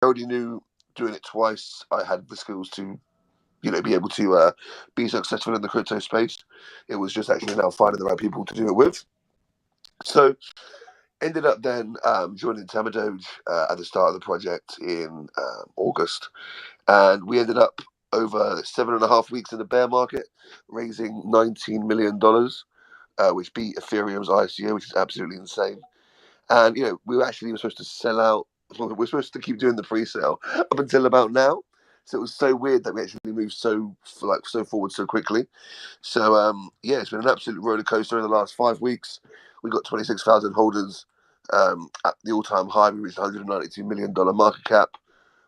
already knew doing it twice, I had the skills to, be able to be successful in the crypto space. It was just actually now finding the right people to do it with. So ended up then joining Tamadoge at the start of the project in August, and we ended up over 7.5 weeks in the bear market, raising $19 million, which beat Ethereum's ICO, which is absolutely insane. And we were supposed to sell out. We're supposed to keep doing the pre-sale up until about now. So it was so weird that we actually moved so forward so quickly. So it's been an absolute roller coaster in the last 5 weeks. We got 26,000 holders at the all-time high. We reached $192 million market cap.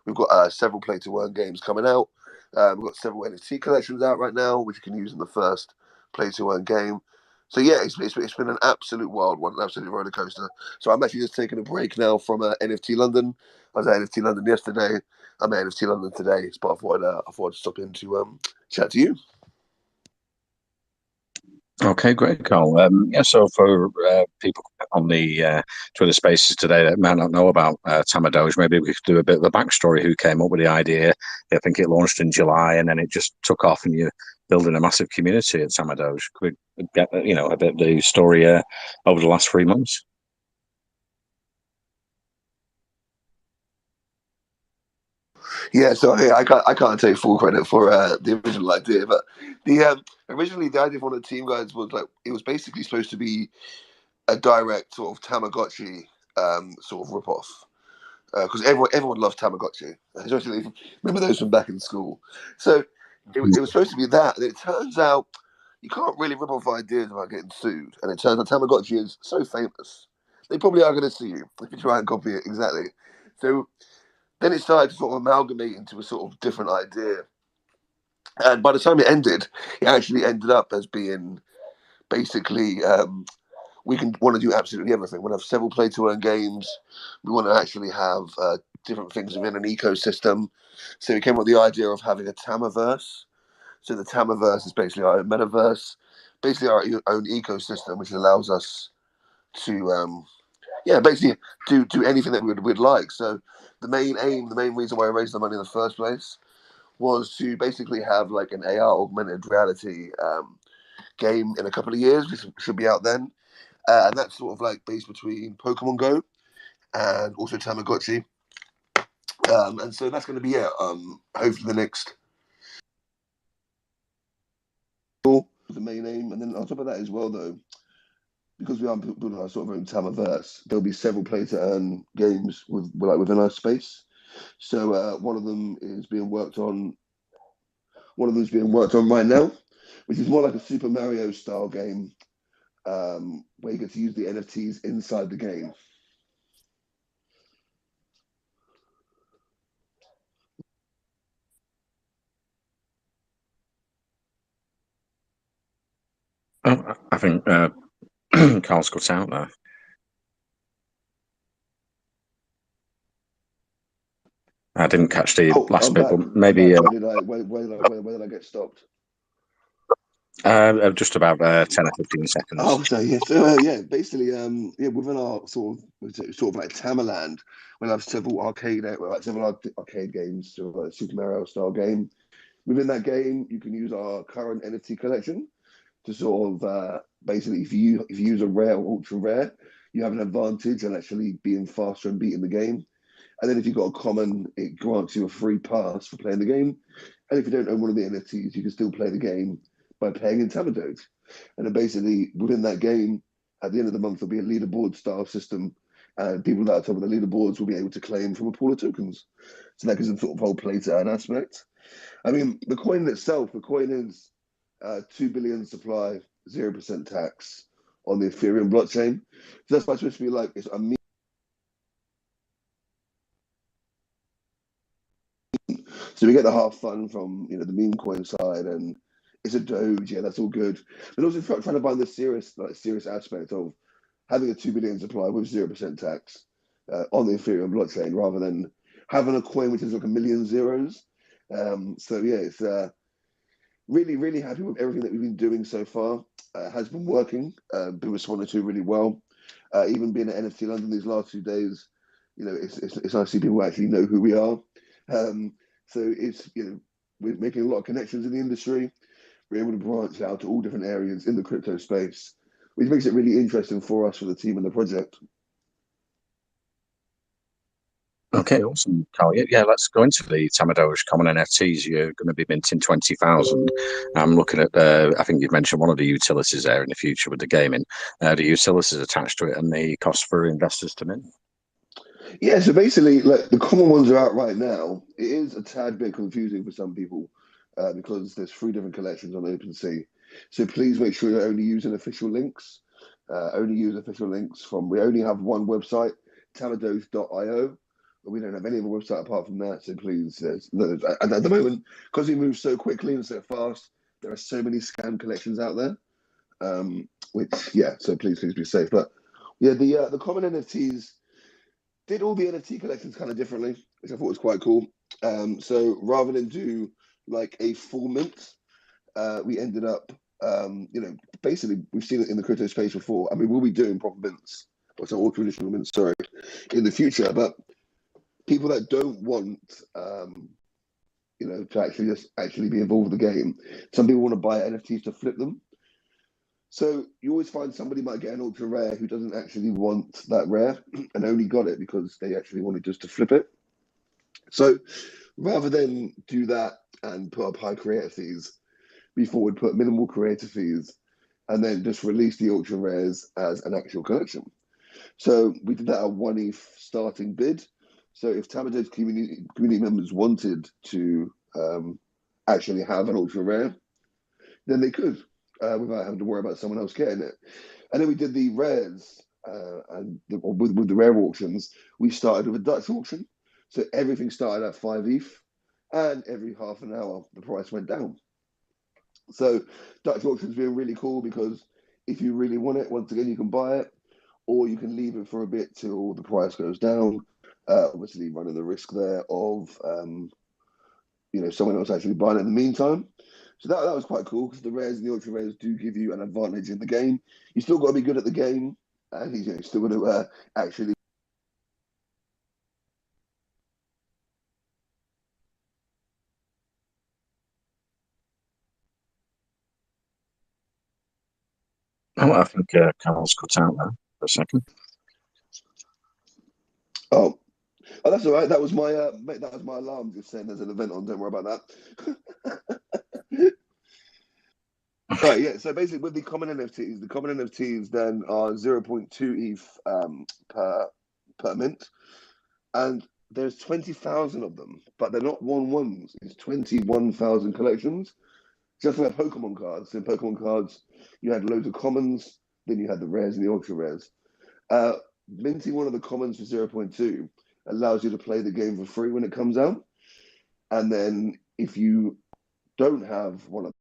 We've got several play-to-earn games coming out. We've got several NFT collections out right now, which you can use in the first play-to-earn game. So it's been an absolute wild one, an absolute roller coaster. So I'm actually just taking a break now from NFT London. I was at NFT London yesterday. I'm at NFT London today. But I thought I'd stop in to chat to you. Okay, great, Carl. So for people on the Twitter Spaces today that might not know about Tamadoge, maybe we could do a bit of the backstory. Who came up with the idea? I think it launched in July, and then it just took off, and you're building a massive community at Tamadoge. Could we get a bit of the story over the last 3 months? Yeah, so I can't take full credit for the original idea, but originally the idea of one of the team guys was it was basically supposed to be a direct sort of Tamagotchi sort of ripoff, because everyone loves Tamagotchi, especially remember those from back in school. So it was supposed to be that, and it turns out you can't really rip off ideas without getting sued. And it turns out Tamagotchi is so famous, they probably are going to sue you if you try and copy it exactly. So then it started to sort of amalgamate into a sort of different idea. And by the time it ended, it actually ended up as being basically we can want to do absolutely everything. We want to have several play-to-earn games. We want to actually have different things within an ecosystem. So we came up with the idea of having a Tamaverse. So the Tamaverse is basically our own metaverse, basically our own ecosystem, which allows us to basically do anything that we'd like. So the main aim, the main reason why I raised the money in the first place was to basically have like an AR augmented reality game in a couple of years, which should be out then. And that's sort of like based between Pokemon Go and also Tamagotchi. And so that's going to be it. Hopefully the next the main aim. And then on top of that as well, though, because we are building our sort of own Tamaverse, there'll be several play-to-earn games within our space. So one of them is being worked on. One of them's being worked on right now, which is more like a Super Mario style game, where you get to use the NFTs inside the game. Oh, I think Carl's cut out there. I didn't catch the last bit, but maybe where did I get stopped? Just about 10 or 15 seconds. Oh, so basically, within our sort of like Tamaland, we'll have several arcade games, so like a Super Mario style game. Within that game, you can use our current NFT collection to sort of basically, if you use a rare or ultra rare, you have an advantage on actually being faster and beating the game. And then if you've got a common, it grants you a free pass for playing the game. And if you don't own one of the NFTs, you can still play the game by paying in Tamadoge. And then basically within that game, at the end of the month, there'll be a leaderboard style system, and people that are top of the leaderboards will be able to claim from a pool of tokens. So that gives them sort of whole play to earn aspect. I mean, the coin itself, the coin is 2 billion supply, 0% tax on the Ethereum blockchain. So that's why it's supposed to be like it's a meme. So we get the half fun from the meme coin side, and it's a Doge, yeah, that's all good. But also trying to find the serious aspect of having a 2 billion supply with 0% tax on the Ethereum blockchain, rather than having a coin which is like a million zeros. It's really, really happy with everything that we've been doing so far. Has been working, been responded to really well. Even being at NFT London these last few days, it's nice to see people actually know who we are. So it's we're making a lot of connections in the industry. We're able to branch out to all different areas in the crypto space, which makes it really interesting for us, for the team and the project. Okay, awesome, Carl. Yeah, let's go into the Tamadoge common NFTs. You're going to be minting 20,000. I'm looking at, I think you've mentioned one of the utilities there in the future with the gaming. The utilities attached to it and the cost for investors to mint. Yeah, so basically, like the common ones are out right now. It is a tad bit confusing for some people because there's three different collections on OpenSea. So please make sure you're only using official links. Only use official links from. We only have one website, tamadoge.io. But we don't have any other website apart from that. So please, at the moment, because we move so quickly and so fast, there are so many scam collections out there. Which yeah, so please be safe. But yeah, the common NFTs did all the NFT collections kind of differently, which I thought was quite cool. So rather than do like a full mint, we ended up, basically we've seen it in the crypto space before. I mean, we'll be doing proper mints, or so all traditional mints, sorry, in the future. But people that don't want, to actually be involved with the game, some people want to buy NFTs to flip them. So you always find somebody might get an ultra rare who doesn't actually want that rare and only got it because they actually wanted just to flip it. So rather than do that and put up high creator fees, we thought we'd put minimal creator fees and then just release the ultra rares as an actual collection. So we did that at 1 ETH starting bid. So if Tamadoge community members wanted to actually have an ultra rare, then they could without having to worry about someone else getting it. And then we did the rares, with the rare auctions, we started with a Dutch auction. So everything started at 5 ETH, and every half an hour the price went down. So Dutch auctions being really cool because if you really want it, once again you can buy it, or you can leave it for a bit till the price goes down. Obviously, running the risk there of someone else actually buying it in the meantime. So that was quite cool because the rares and the ultra rares do give you an advantage in the game. You still got to be good at the game, and he's still going to actually. Oh, I think Carl's cut out there for a second. Oh, that's all right. That was my mate, that was my alarm just saying there's an event on. Don't worry about that. Right, yeah. So basically, with the common NFTs then are 0.2 ETH per mint, and there's 20,000 of them, but they're not ones. It's 21,000 collections, just like Pokemon cards. In Pokemon cards, you had loads of commons, then you had the rares and the ultra rares. Minting one of the commons for 0.2 allows you to play the game for free when it comes out, and then if you don't have one of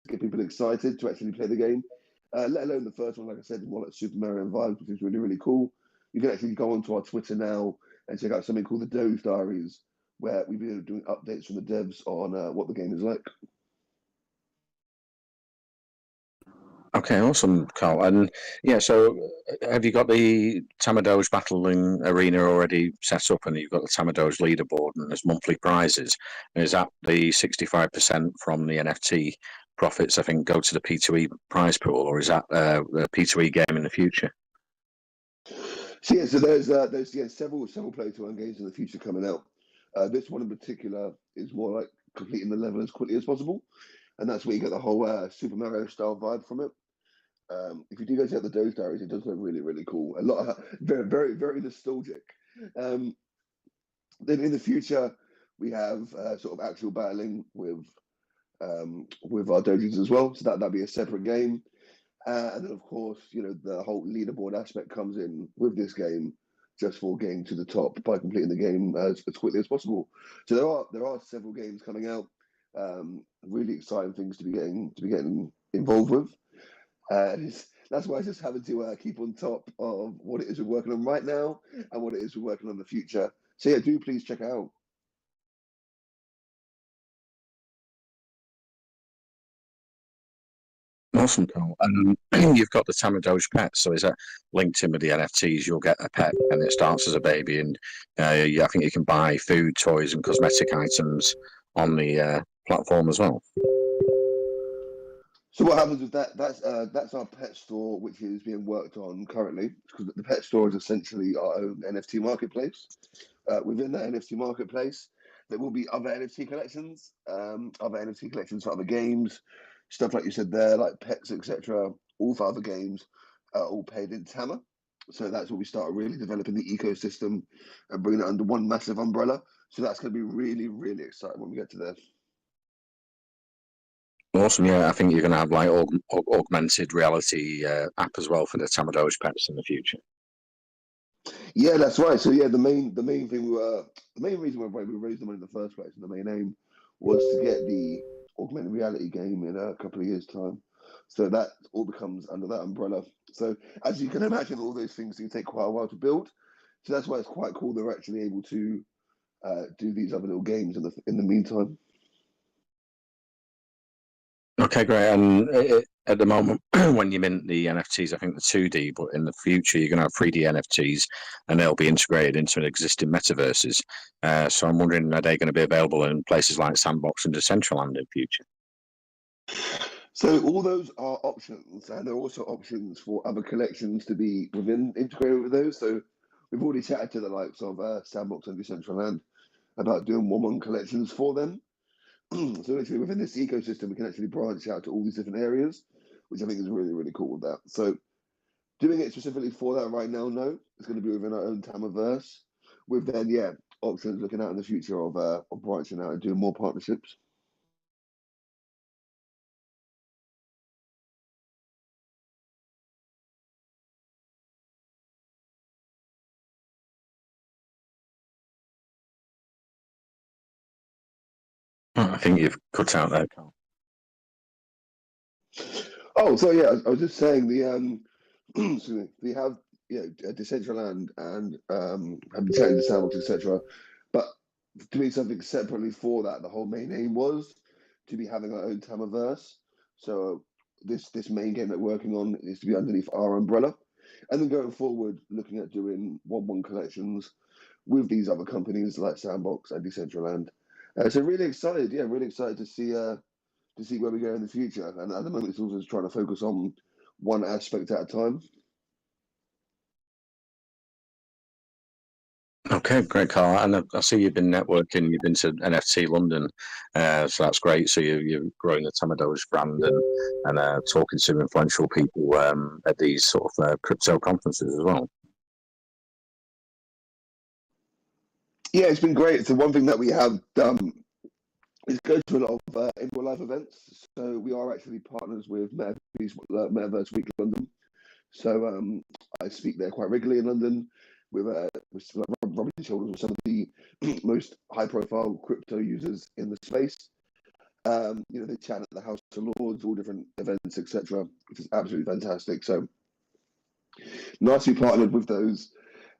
get people excited to actually play the game. Let alone the first one, like I said, more like Super Mario vibes, which is really, really cool. You can actually go onto our Twitter now and check out something called the Doge Diaries, where we've been doing updates from the devs on what the game is like. Okay, awesome, Carl. And yeah, so have you got the Tamadoge battling arena already set up, and you've got the Tamadoge leaderboard, and there's monthly prizes? Is that the 65% from the NFT profits? I think go to the P2E prize pool, or is that the P2E game in the future? So there's several play to earn games in the future coming out. This one in particular is more like completing the level as quickly as possible, and that's where you get the whole Super Mario style vibe from it. If you do go check the Doge Diaries, it does look really, really cool. A lot of very, very, very nostalgic. Um, then in the future, we have sort of actual battling with our dojis as well. So that'd be a separate game. And then of course, the whole leaderboard aspect comes in with this game, just for getting to the top by completing the game as quickly as possible. So there are several games coming out. Really exciting things to be getting involved with. That's why I just having to keep on top of what it is we're working on right now and what it is we're working on in the future. So yeah, do please check out. Awesome, Carl. And you've got the Tamadoge pet. So is that linked in with the NFTs? You'll get a pet, and it starts as a baby, and I think you can buy food, toys, and cosmetic items on the platform as well. So what happens with that? That's our pet store, which is being worked on currently, because the pet store is essentially our own NFT marketplace. Within that NFT marketplace, there will be other NFT collections, for other games, stuff like you said there, like pets, etc. All for other games, all paid in Tama. So that's where we start really developing the ecosystem and bringing it under one massive umbrella. So that's going to be really, really exciting when we get to there. Awesome, yeah. I think you're going to have like augmented reality app as well for the Tamadoge pets in the future. Yeah, that's right. So yeah, the main reason why we raised the money in the first place, and the main aim was to get the augmented reality game in a couple of years' time. So that all becomes under that umbrella. So as you can imagine, all those things do take quite a while to build. So that's why it's quite cool they're actually able to do these other little games in the meantime. Okay, great. And at the moment, when you mint the NFTs, I think the 2D, but in the future, you're going to have 3D NFTs, and they'll be integrated into existing metaverses. So I'm wondering, are they going to be available in places like Sandbox and Decentraland in future? So all those are options, and there are also options for other collections to be integrated with those. So we've already chatted to the likes of Sandbox and Decentraland about doing one-on-one collections for them. So literally within this ecosystem, we can actually branch out to all these different areas, which I think is really, really cool with that. So doing it specifically for that right now, no, it's going to be within our own Tamaverse. With then, yeah, options looking out in the future of branching out and doing more partnerships. I think you've cut out there, Carl. Oh, so yeah, I was just saying we have Decentraland and have been chatting to Sandbox, etc. But doing something separately for that, the whole main aim was to be having our own Tamaverse. So this main game that we're working on is to be underneath our umbrella, and then going forward, looking at doing one collections with these other companies like Sandbox and Decentraland. So really excited, yeah, really excited to see where we go in the future. And at the moment, it's also just trying to focus on one aspect at a time. Okay, great, Carl. And I see you've been networking. You've been to NFT London, so that's great. So you're growing the Tamadoge brand and talking to influential people at these sort of crypto conferences as well. Yeah, it's been great. So one thing that we have done is go to a lot of in real life events. So we are actually partners with Metaverse Week London. So I speak there quite regularly in London with rubbing shoulders with some of the most high profile crypto users in the space. They chat at the House of Lords, all different events, etc., which is absolutely fantastic. So nice to be partnered with those.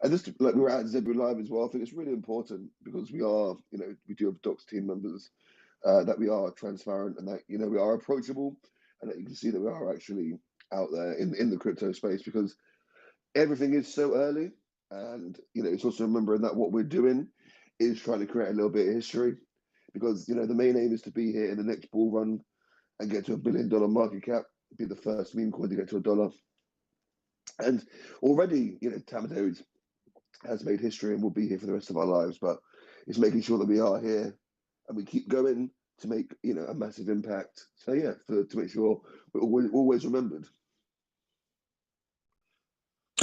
And just like we were at Zebra Live as well, I think it's really important because we are, we do have Docs team members that we are transparent and that, we are approachable and that you can see that we are actually out there in the crypto space because everything is so early. And, it's also remembering that what we're doing is trying to create a little bit of history because, the main aim is to be here in the next bull run and get to $1 billion market cap, be the first meme coin to get to $1. And already, Tamadoge has made history and will be here for the rest of our lives. But it's making sure that we are here and we keep going to make a massive impact. So yeah, to make sure we're always remembered.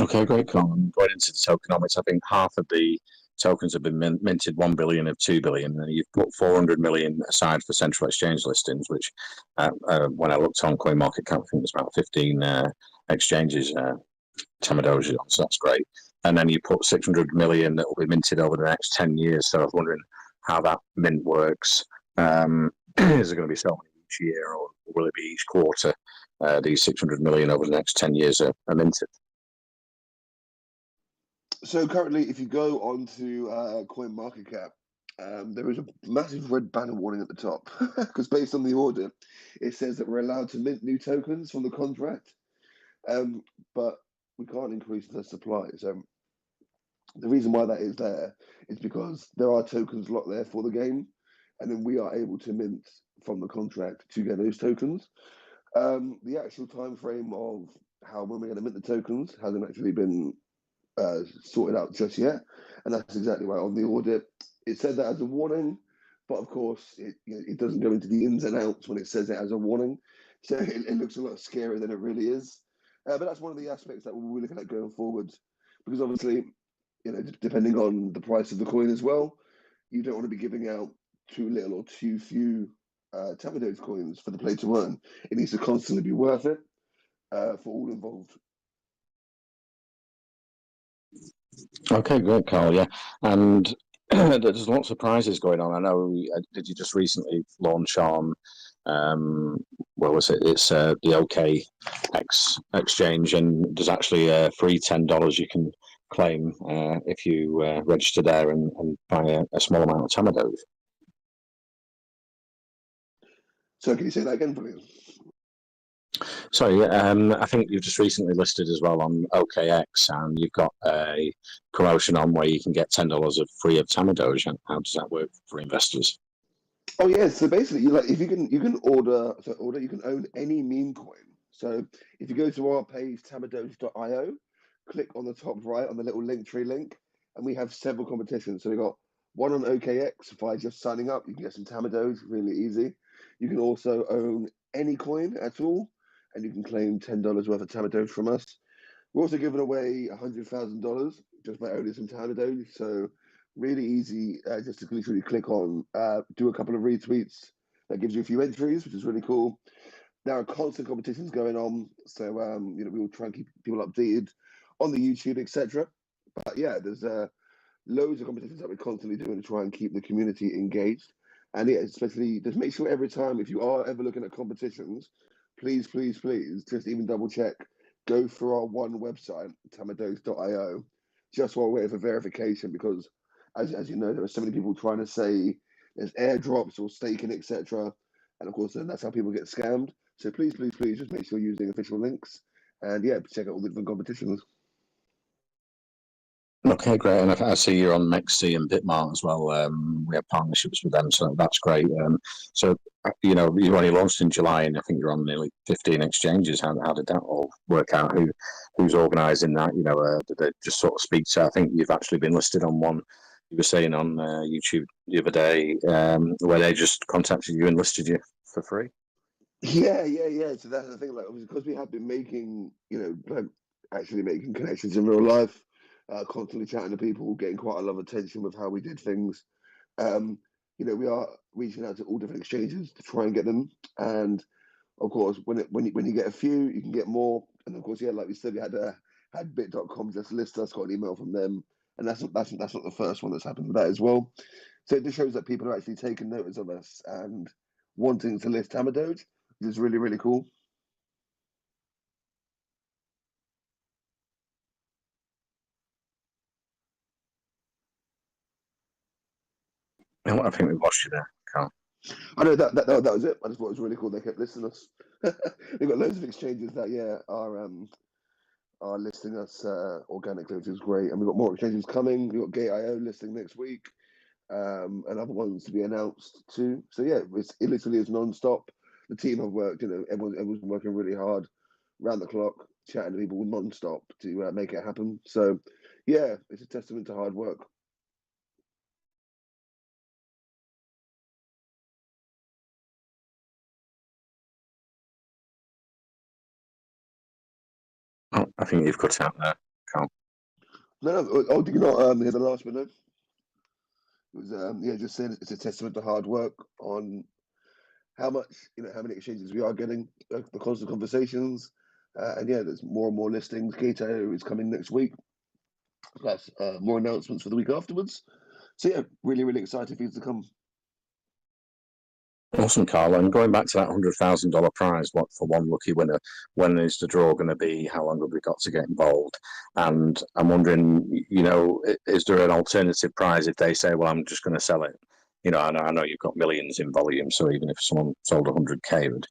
Okay, great, Carl. Going into the tokenomics, I think half of the tokens have been minted 1 billion of 2 billion, and you've put 400 million aside for central exchange listings, which when I looked on CoinMarketCap, I think there's about 15 exchanges Tamadoge on, so that's great. And then you put 600 million that will be minted over the next 10 years. So I was wondering how that mint works. Is it going to be so many each year, or will it be each quarter? These 600 million over the next 10 years are minted. So currently, if you go onto CoinMarketCap There is a massive red banner warning at the top because based on the audit, it says that we're allowed to mint new tokens from the contract, but we can't increase the supply. So the reason why that is there is because there are tokens locked there for the game, and then we are able to mint from the contract to get those tokens. The actual time frame of when we're going to mint the tokens hasn't actually been sorted out just yet, and that's exactly why on the audit it said that as a warning, but of course it doesn't go into the ins and outs when it says it as a warning, so it looks a lot scarier than it really is. But that's one of the aspects that we'll be looking at going forward, because obviously, depending on the price of the coin as well, you don't want to be giving out too little or too few Tamadoge coins for the play to earn. It needs to constantly be worth it for all involved. Okay, great, Carl. Yeah, and there's lots of prizes going on. I know. Did you just recently launch on? Where was it? It's the OKX exchange, and there's actually a free $10 you can claim if you register there and buy a small amount of Tamadoge. So can you say that again, please? Sorry, I think you've just recently listed as well on OKX, and you've got a promotion on where you can get $10 of free of Tamadoge. How does that work for investors? Oh yeah, so basically, if you can you can own any meme coin. So if you go to our page tamadoge.io, click on the top right on the little Linktree link, and we have several competitions. So we got one on OKX by just signing up. You can get some Tamadoge, really easy. You can also own any coin at all, and you can claim $10 worth of Tamadoge from us. We're also giving away $100,000 just by owning some Tamadoge. So really easy, just to literally click on, do a couple of retweets. That gives you a few entries, which is really cool. There are constant competitions going on, so we will try and keep people updated on the YouTube, etc. But yeah, there's loads of competitions that we're constantly doing to try and keep the community engaged. And yeah, especially just make sure every time if you are ever looking at competitions, please, please, please, just even double check. Go through our one website, tamadoge.io, just while waiting for verification, because as you know, there are so many people trying to say there's airdrops or staking, etc. And of course, then that's how people get scammed. So please, please, please, just make sure you're using official links, and yeah, check out all the different competitions. Okay, great. And I see you're on Mexi and Bitmart as well. We have partnerships with them, so that's great. So, you've only launched in July, and I think you're on nearly 15 exchanges. How did that all work out? Who's organising that? Did they just sort of speak to? I think you've actually been listed on one. You were saying on YouTube the other day where they just contacted you and listed you for free. Yeah, yeah, yeah. So that's the thing, like, obviously, because we have been making, like actually making connections in real life, constantly chatting to people, getting quite a lot of attention with how we did things. Um, we are reaching out to all different exchanges to try and get them. And of course, when you get a few, you can get more. And of course, yeah, like we said, we had bit.com just list us, got an email from them, and that's not the first one that's happened with that as well. So it just shows that people are actually taking notice of us and wanting to list Tamadoge, which is really, really cool. I think we lost you there, Carl. I know that was it. I just thought it was really cool. They kept listing us. They've got loads of exchanges that are listing us organically, which is great. And we've got more exchanges coming. We've got Gate.io listing next week, and other ones to be announced too. So yeah, it literally is non-stop. The team have worked. Everyone's been working really hard, round the clock, chatting to people non-stop to make it happen. So yeah, it's a testament to hard work. Oh, I think you've cut out there, Carl. No. Oh, did you not hear the last one? No? It was just saying it's a testament to hard work on how much how many exchanges we are getting, the constant conversations, and yeah, there's more and more listings. Gato is coming next week, plus more announcements for the week afterwards. So yeah, really, really excited for you to come. Awesome, Carl. And going back to that $100,000 prize, what for one lucky winner? When is the draw going to be? How long have we got to get involved? And I'm wondering, is there an alternative prize if they say, "Well, I'm just going to sell it"? I know you've got millions in volume, so even if someone sold 100K, it would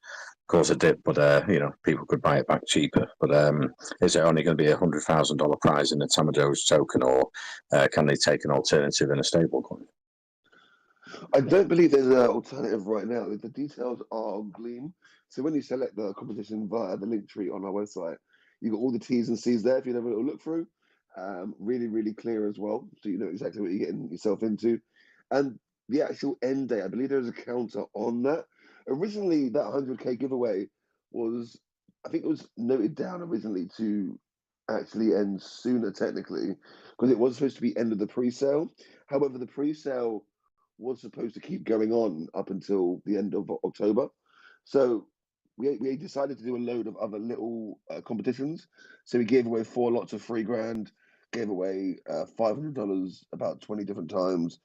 cause a dip, but people could buy it back cheaper. But is it only going to be $100,000 prize in the Tamadoge token, or can they take an alternative in a stable coin? I don't believe there's an alternative right now. The details are on Gleam. So when you select the competition via the link tree on our website, you've got all the T's and C's there if you have a little look through. Really, really clear as well. So you know exactly what you're getting yourself into. And the actual end date, I believe there's a counter on that. Originally, that 100K giveaway was, I think it was noted down originally to actually end sooner technically, because it was supposed to be end of the pre-sale. However, the pre-sale was supposed to keep going on up until the end of October. So we decided to do a load of other little competitions. So we gave away 4 lots of $3,000, gave away $500 about 20 different times,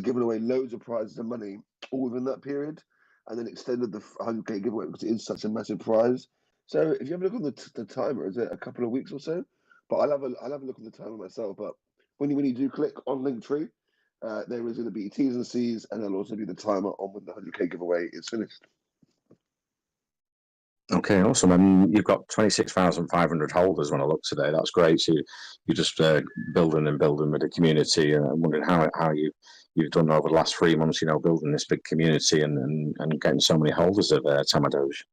giving away loads of prizes and money all within that period, and then extended the 100K giveaway because it is such a massive prize. So if you have a look on the timer, is it a couple of weeks or so? But I'll have a look on the timer myself. But when you do click on Linktree, there is going to be T's and C's, and there'll also be the timer on when the 100K giveaway is finished. Okay, awesome. And you've got 26,500 holders when I look today. That's great. So you're just building and building with the community. And I'm wondering how you've done over the last 3 months, building this big community and getting so many holders of Tamadoge.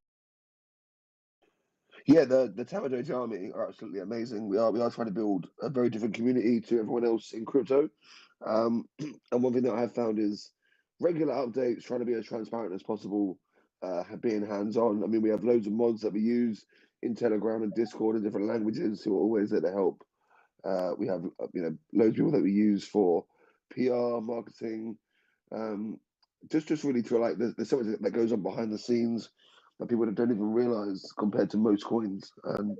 Yeah, the Tamadoge army are absolutely amazing. We are trying to build a very different community to everyone else in crypto. And one thing that I have found is regular updates, trying to be as transparent as possible, being hands-on. I mean, we have loads of mods that we use in Telegram and Discord in different languages who are always there to help. We have loads of people that we use for PR, marketing, just really to like. There's so much that goes on behind the scenes that people don't even realize compared to most coins. And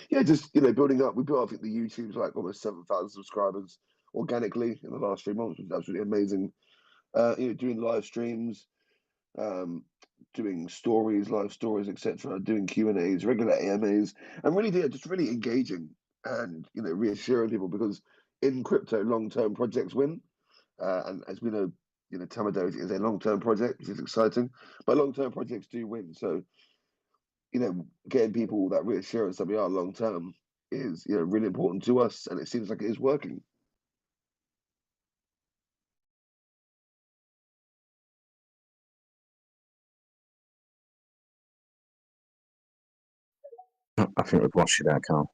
yeah, just building up. We built up, I think the YouTube's like almost 7,000 subscribers organically in the last 3 months, which is absolutely amazing. Doing live streams, doing stories, live stories, etc., doing Q&As, regular AMAs, and really just really engaging and reassuring people, because in crypto, long-term projects win, and as we know, Tamadoge is a long-term project, which is exciting, but long-term projects do win. So getting people that reassurance that we are long-term is really important to us, and it seems like it is working. I think we've lost you there, Carl.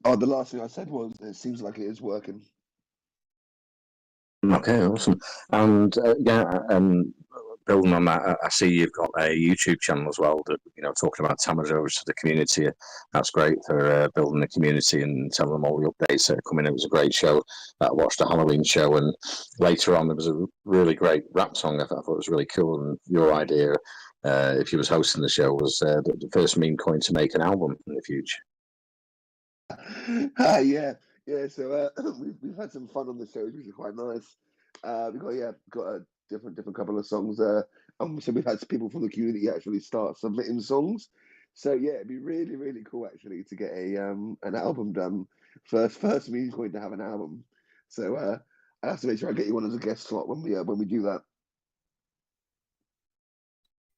Oh, the last thing I said was it seems like it is working. Okay, awesome. And building on that, I see you've got a YouTube channel as well that talking about Tamadoge to the community. That's great for building the community and telling them all the updates that are coming. It was a great show. I watched the Halloween show, and later on there was a really great rap song. I thought it was really cool. And your idea, if you was hosting the show, was the first meme coin to make an album in the future. Yeah. So we've had some fun on the show, which is quite nice. We've got a different couple of songs there. So we've had people from the community actually start submitting songs. So yeah, it'd be really really cool actually to get an album done. First music going to have an album. So I have to make sure I get you on as a guest slot when we do that.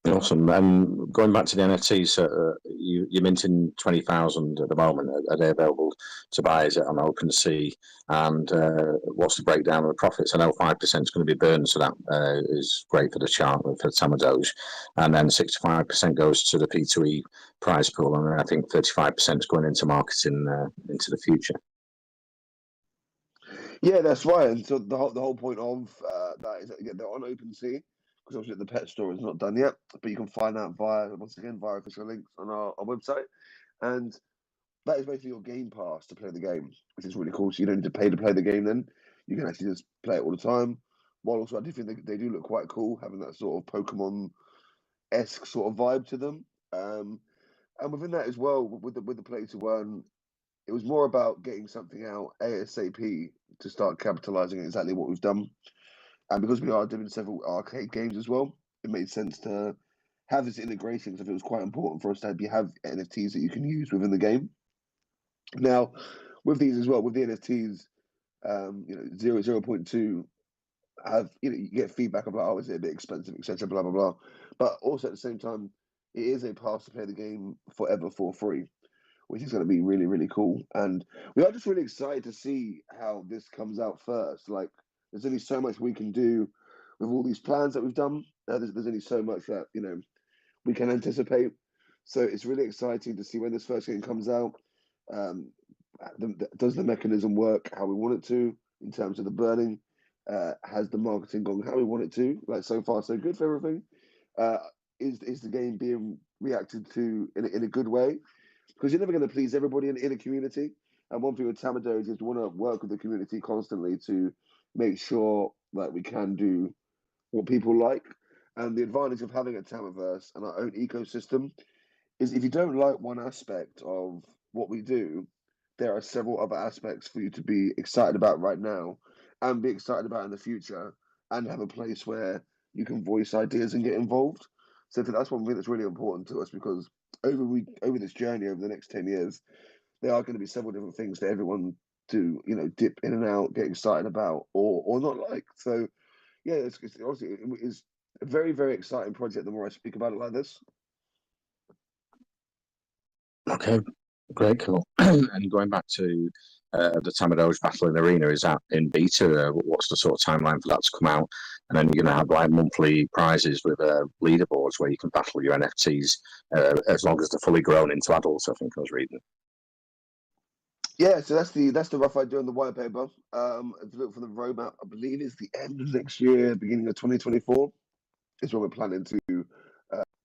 Awesome. And going back to the NFTs, you're minting 20,000 at the moment. Are they available to buy? Is it on OpenSea? And what's the breakdown of the profits? I know 5% is going to be burned, so that is great for the chart for Tamadoge. And then 65% goes to the P2E prize pool, and I think 35% is going into marketing into the future. Yeah, that's right. And so the whole point of that is that they're on OpenSea, because obviously the pet store is not done yet, but you can find out once again via official links on our website, and that is basically your game pass to play the game, which is really cool. So you don't need to pay to play the game. Then you can actually just play it all the time. While also I do think they do look quite cool, having that sort of Pokemon-esque sort of vibe to them. And within that as well, with the play to earn, it was more about getting something out ASAP to start capitalizing on exactly what we've done. And because we are doing several arcade games as well, it made sense to have this integration, because it was quite important for us to have NFTs that you can use within the game. Now, with these as well, with the NFTs, 0.2 have you get feedback about, oh, is it a bit expensive, etc. Blah blah blah. But also at the same time, it is a pass to play the game forever for free, which is going to be really really cool. And we are just really excited to see how this comes out first. Like, there's only so much we can do with all these plans that we've done. There's only so much that we can anticipate. So it's really exciting to see when this first game comes out. Um, does the mechanism work how we want it to in terms of the burning? Has the marketing gone how we want it to? Like, so far so good for everything. Uh, is the game being reacted to in a good way? Because you're never going to please everybody in a community. And one thing with Tamadoge is we want to work with the community constantly to make sure that we can do what people like. And the advantage of having a Tamaverse and our own ecosystem is if you don't like one aspect of what we do, there are several other aspects for you to be excited about right now and be excited about in the future and have a place where you can voice ideas and get involved. So that's one thing that's really important to us because over this journey over the next 10 years, there are going to be several different things that everyone to dip in and out, get excited about or not like. So yeah, it's honestly it's a very, very exciting project the more I speak about it like this. Okay, great, cool. And going back to the Tamadoge Battle in Arena, is that in beta? What's the sort of timeline for that to come out? And then you're going to have like monthly prizes with leaderboards where you can battle your NFTs as long as they're fully grown into adults. I think I was reading. Yeah, so that's the rough idea on the white paper. If you look for the roadmap, I believe it's the end of next year, beginning of 2024, is what we're planning to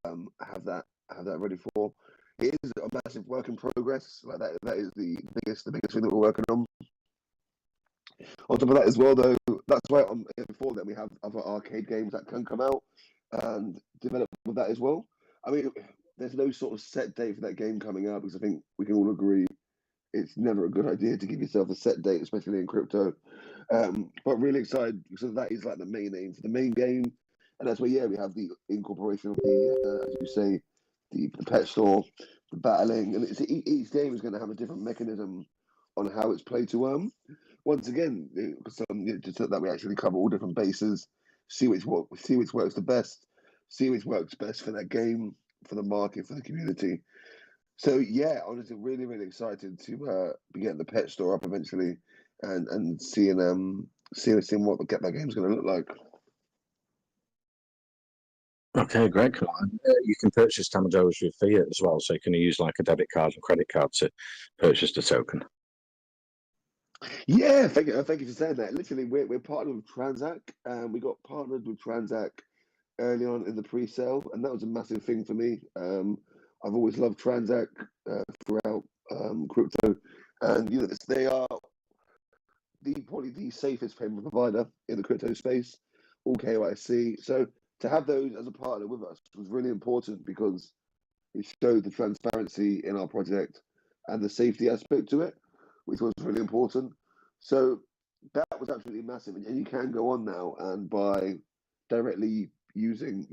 have that ready for. It is a massive work in progress. Like that is the biggest thing that we're working on. On top of that as well, though, that's why before that we have other arcade games that can come out and develop with that as well. I mean, there's no sort of set date for that game coming out because I think we can all agree it's never a good idea to give yourself a set date, especially in crypto. But really excited because that is like the main aim for the main game, and that's where we have the incorporation of the as you say, the pet store, the battling, and each game is going to have a different mechanism on how it's played to earn. Once again, just so that we actually cover all different bases, see which works the best, see which works best for that game, for the market, for the community. So yeah, honestly, really, really excited to be getting the pet store up eventually, and seeing what that game's going to look like. Okay, great. Cool. You can purchase Tamadoge with fiat as well, so you can use like a debit card and credit card to purchase the token. Yeah, thank you for saying that. Literally, we're partnered with Transac, and we got partnered with Transac early on in the pre-sale, and that was a massive thing for me. I've always loved Transac throughout crypto, and they are probably the safest payment provider in the crypto space, all KYC. So to have those as a partner with us was really important because it showed the transparency in our project and the safety aspect to it, which was really important. So that was absolutely massive, and you can go on now and buy directly using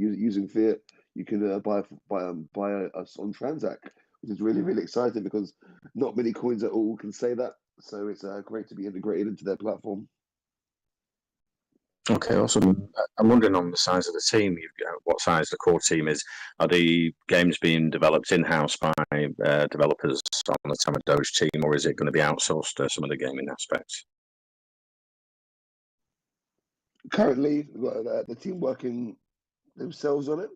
fiat. You can buy us on Transac, which is really really exciting because not many coins at all can say that. So it's great to be integrated into their platform. Okay, awesome. I'm wondering on the size of the team, what size the core team is. Are the games being developed in-house by developers on the Tamadoge team, or is it going to be outsourced to some of the gaming aspects? Currently, we've got the team working themselves on it.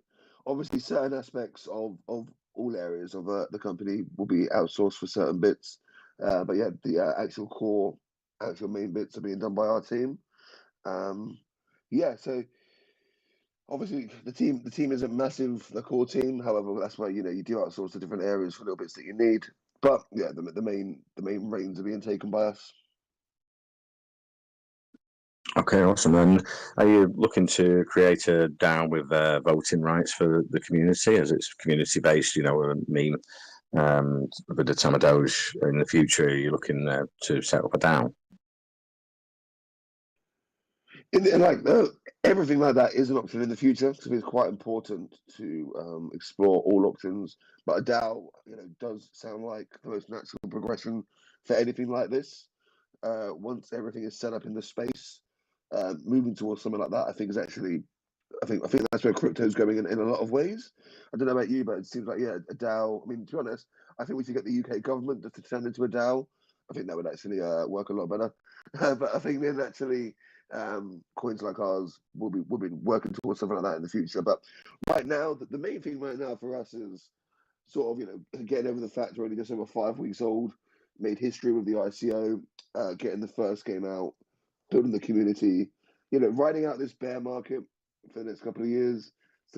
Obviously, certain aspects of all areas of the company will be outsourced for certain bits. But yeah, the actual main bits are being done by our team. Um, yeah, so obviously the team isn't massive, the core team. However, that's why you do outsource to different areas for little bits that you need. But yeah, the main reins are being taken by us. Okay, awesome. And are you looking to create a DAO with voting rights for the community, as it's community based? With the Tamadoge in the future, are you looking to set up a DAO? And like everything like that is an option in the future. So it's quite important to explore all options. But a DAO, does sound like the most natural progression for anything like this. Once everything is set up in the space, moving towards something like that, I think is actually, I think that's where crypto is going in a lot of ways. I don't know about you, but it seems like a DAO. I mean, to be honest, I think we should get the UK government just to turn into a DAO. I think that would actually work a lot better. But I think then actually coins like ours will be working towards something like that in the future. But right now, the main thing right now for us is sort of getting over the fact we're only just over 5 weeks old, made history with the ICO, getting the first game out, building the community, riding out this bear market for the next couple of years.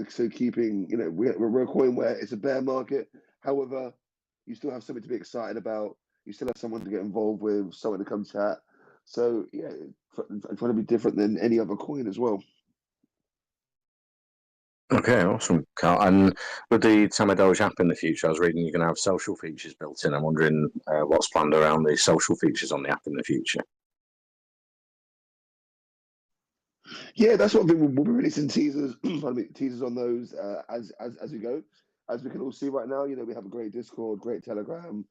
So keeping, we're a coin where it's a bear market. However, you still have something to be excited about. You still have someone to get involved with, someone to come chat. So yeah, I'm trying to be different than any other coin as well. Okay, awesome, Carl. And with the Tamadoge app in the future, I was reading you're going to have social features built in. I'm wondering what's planned around the social features on the app in the future. Yeah, that's what we'll be releasing teasers, teasers on those as we go. As we can all see right now, we have a great Discord, great Telegram,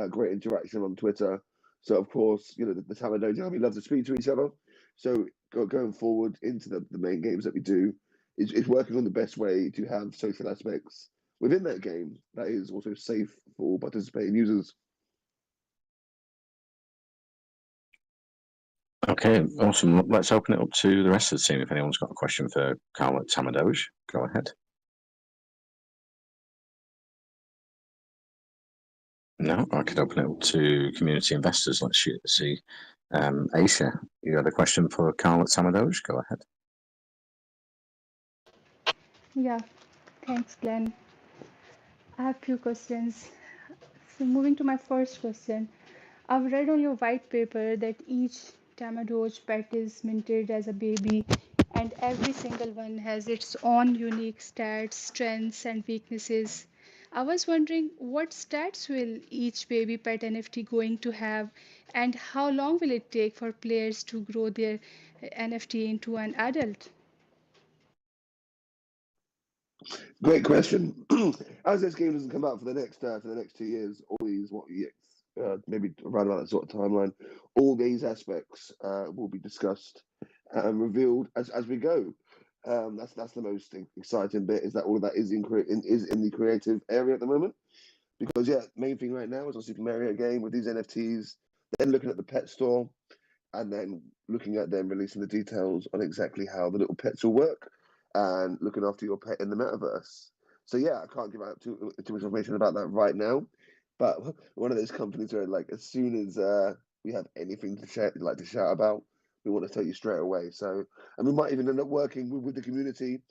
great interaction on Twitter. So of course, the Tamadoge army love to speak to each other. So going forward into the main games that we do, is working on the best way to have social aspects within that game that is also safe for all participating users. Okay, awesome. Let's open it up to the rest of the team. If anyone's got a question for Carl at Tamadoge, go ahead. No, I could open it up to community investors. Let's see. Aisha, you had a question for Carl at Tamadoge? Go ahead. Yeah, thanks, Glenn. I have few questions. So moving to my first question, I've read on your white paper that each Tamadoge pet is minted as a baby, and every single one has its own unique stats, strengths, and weaknesses. I was wondering what stats will each baby pet NFT going to have, and how long will it take for players to grow their NFT into an adult? Great question. As this game doesn't come out for the next 2 years, all these maybe around about that sort of timeline, all these aspects will be discussed and revealed as we go. That's the most exciting bit, is that all of that is in the creative area at the moment. Because main thing right now is a Super Mario game with these NFTs. Then looking at the pet store, and then looking at them releasing the details on exactly how the little pets will work, and looking after your pet in the metaverse. So I can't give out too much information about that right now, but one of those companies where as soon as we have anything to share, to shout about, we want to tell you straight away. So, and we might even end up working with the community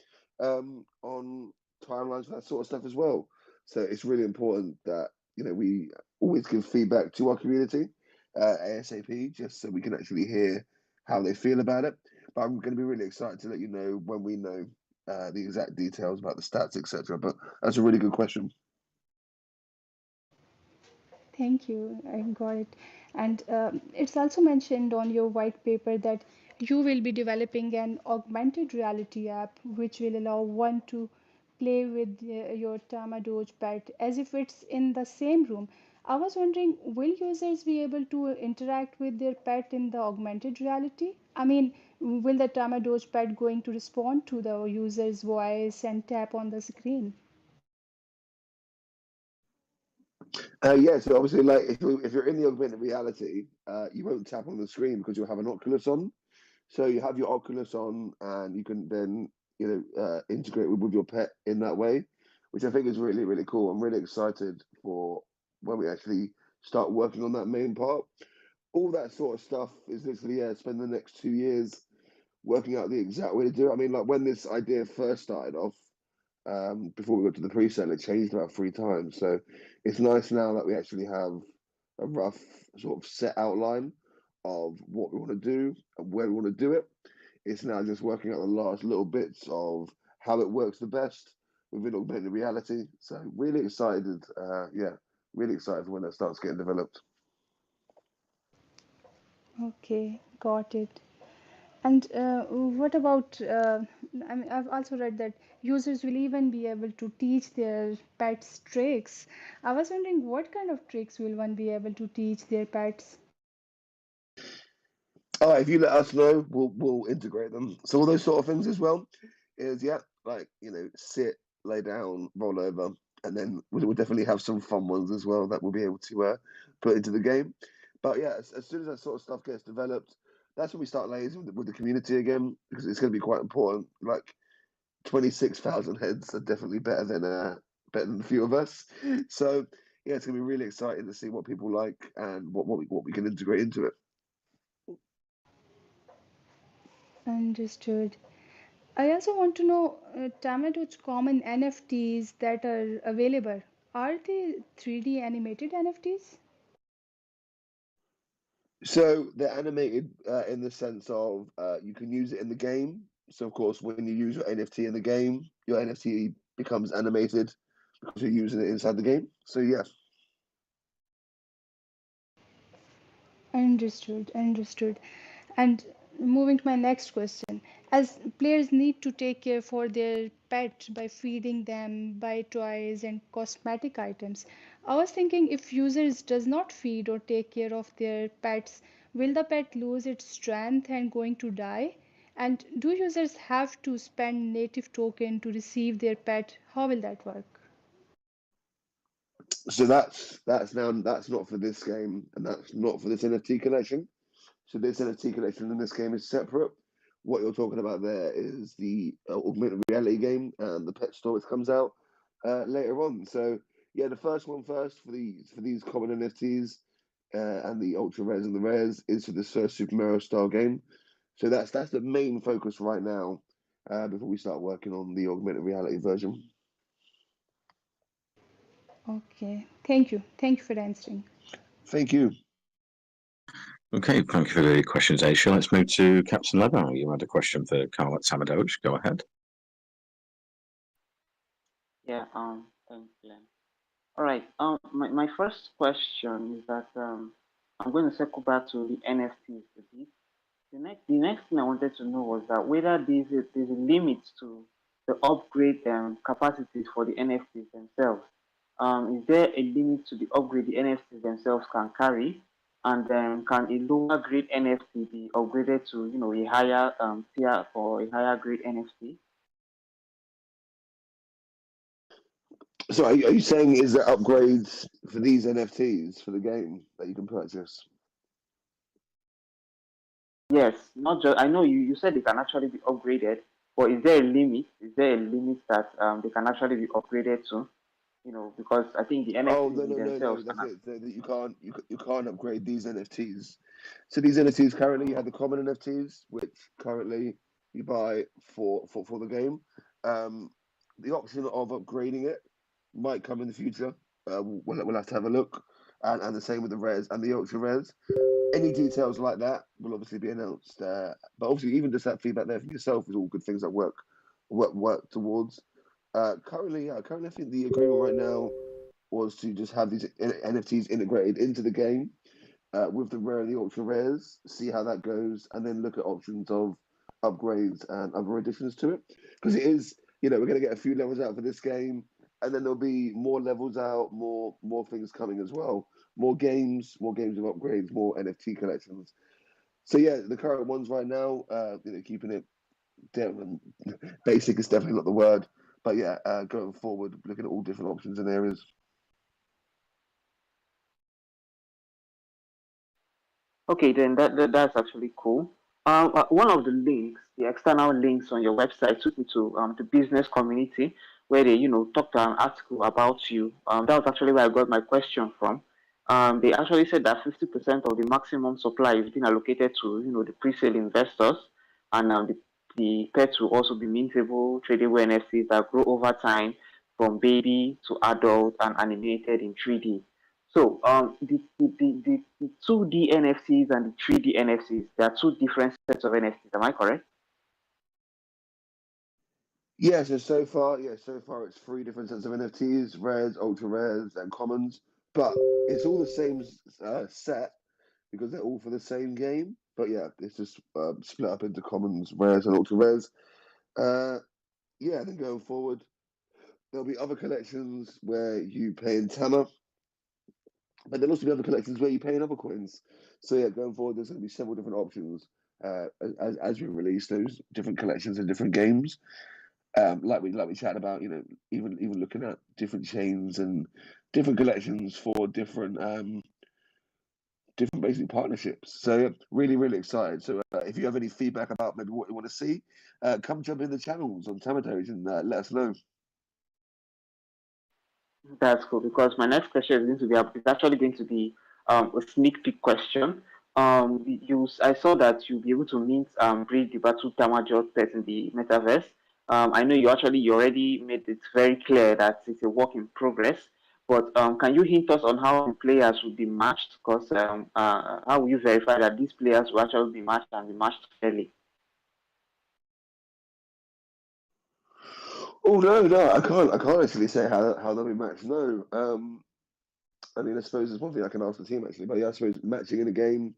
on timelines for that sort of stuff as well. So it's really important that we always give feedback to our community ASAP, just so we can actually hear how they feel about it. But I'm going to be really excited to let you know when we know the exact details about the stats, etc. But that's a really good question. Thank you. I got it. And it's also mentioned on your white paper that you will be developing an augmented reality app which will allow one to play with your Tamadoge pet as if it's in the same room. I was wondering, will users be able to interact with their pet in the augmented reality? I mean, will the Tamadoge pet going to respond to the user's voice and tap on the screen? So obviously, if you're in the augmented reality, you won't tap on the screen because you'll have an Oculus on. So you have your Oculus on, and you can then integrate with your pet in that way, which I think is really really cool. I'm really excited for when we actually start working on that main part. All that sort of stuff is literally spend the next 2 years working out the exact way to do it. I mean, like when this idea first started off, before we got to the pre-sale, it changed about 3 times. So it's nice now that we actually have a rough sort of set outline of what we want to do and where we want to do it. It's now just working out the last little bits of how it works the best within augmented reality. So really excited, really excited for when that starts getting developed. Okay, got it. And what about, I mean, I've also read that users will even be able to teach their pets tricks. I was wondering what kind of tricks will one be able to teach their pets? All right, if you let us know, we'll integrate them. So all those sort of things as well is like sit, lay down, roll over, and then we'll definitely have some fun ones as well that we'll be able to put into the game. But yeah, as soon as that sort of stuff gets developed, that's when we start liaising with the community again because it's going to be quite important. Like 26,000 heads are definitely better than a few of us. So yeah, it's going to be really exciting to see what people like and what we can integrate into it. Understood. I also want to know Tamadoge common NFTs that are available. Are they 3D animated NFTs? So they're animated in the sense of you can use it in the game. So of course, when you use your NFT in the game, your NFT becomes animated because you're using it inside the game. So yeah. Understood, understood. And moving to my next question, as players need to take care for their pet by feeding them, buy toys and cosmetic items. I was thinking if users does not feed or take care of their pets, will the pet lose its strength and going to die? And do users have to spend native token to receive their pet? How will that work? So that's not for this game, and that's not for this NFT collection. So this NFT collection in this game is separate. What you're talking about there is the augmented reality game and the pet store which comes out later on. So yeah, the first one first for these common NFTs and the ultra rares and the rares is for this first Super Mario style game. So that's the main focus right now before we start working on the augmented reality version. Okay, thank you. Thank you for answering. Thank you. Okay, thank you for the questions, Aisha. Let's move to Captain Leather. You had a question for Carl at Tamadoge. Go ahead. Yeah, thanks, Glenn. All right. My first question is that I'm going to circle back to the NFTs a bit. The next thing I wanted to know was that whether there's a limit to the upgrade capacities for the NFTs themselves. Is there a limit to the upgrade the NFTs themselves can carry? And can a lower grade NFT be upgraded to a higher tier or a higher grade NFT? So are you saying is there upgrades for these NFTs for the game that you can purchase? Yes, not just. I know you said they can actually be upgraded, but is there a limit? Is there a limit that they can actually be upgraded to? Because I think the Oh NFTs no in no no no! themselves That's can. it. You can't upgrade these NFTs. So these NFTs currently you have Oh, the common NFTs, which currently you buy for the game. Um, the option of upgrading it might come in the future. We'll have to have a look, and the same with the rares and the ultra rares. Any details like that will obviously be announced. But obviously, even just that feedback there from yourself is all good things that work towards. Currently, I think the agreement right now was to just have these NFTs integrated into the game with the rare and the ultra rares, see how that goes, and then look at options of upgrades and other additions to it. Because it is, we're going to get a few levels out for this game, and then there'll be more levels out, more things coming as well, more games with upgrades, more NFT collections. So yeah, the current ones right now, keeping it down. Basic is definitely not the word, but yeah, going forward, looking at all different options and areas. okay, then that's actually cool. One of the links, the external links on your website, took me to the business community where they talked an article about you. That was actually where I got my question from. They actually said that 50% of the maximum supply is being allocated to the pre-sale investors, and the pets will also be mintable, tradable NFTs that grow over time from baby to adult and animated in 3D. So the 2D NFTs and the 3D NFTs, there are two different sets of NFTs. Am I correct? So far it's three different sets of NFTs: rares, ultra rares, and commons. But it's all the same set because they're all for the same game. But yeah, it's just split up into commons, rares, and ultra rares. Uh, yeah, then going forward, there'll be other collections where you pay in Tama, But there'll also be other collections where you pay in other coins. So yeah, going forward, there's going to be several different options as we release those different collections and different games. Like we chatted about, even looking at different chains and different collections for different basic partnerships. So yeah, really, really excited. So if you have any feedback about maybe what you want to see, come jump in the channels on Tamadoge and let us know. That's cool because my next question is going to be is actually going to be a sneak peek question. I saw that you'll be able to mint breed the battle Tamadoge pet in the metaverse. I know you already made it very clear that it's a work in progress. But can you hint us on how the players will be matched? Because how will you verify that these players will actually be matched and be matched fairly? Oh no, I can't actually say how they'll be matched. No, I mean, I suppose there's one thing I can ask the team actually, but yeah, I suppose matching in a game.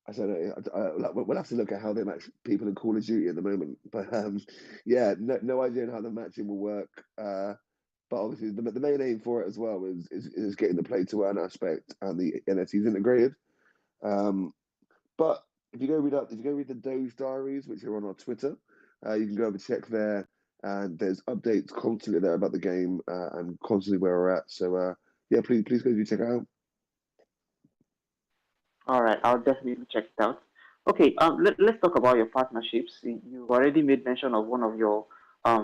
I don't know. We'll have to look at how they match people in Call of Duty at the moment. But yeah, no idea on how the matching will work. But obviously, the main aim for it as well is getting the play to earn aspect and the NFTs integrated. Um, but if you go read the Doge diaries, which are on our Twitter, you can go over check there, and there's updates constantly there about the game and constantly where we're at. So yeah, please go do check it out. All right, I'll definitely check it out. Okay, let's talk about your partnerships. You've already made mention of one of your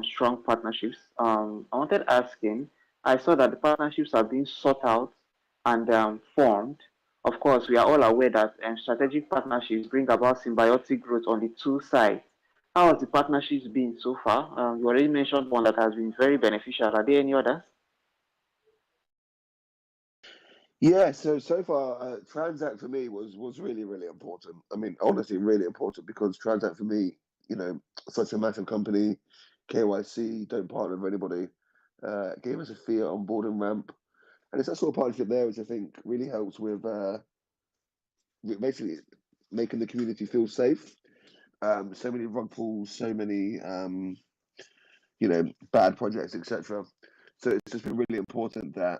strong partnerships. I wanted asking, I saw that the partnerships are being sought out and formed. Of course, we are all aware that strategic partnerships bring about symbiotic growth on the two sides. How has the partnerships been so far? You already mentioned one that has been very beneficial. Are there any others? Yeah, so far, Transact for me was really really important. I mean, honestly, really important because Transact for me, such a massive company, KYC, don't partner with anybody, gave us a fiat onboarding ramp, and it's that sort of partnership there which I think really helps with basically making the community feel safe. So many rug pulls, so many bad projects, etc. So it's just been really important that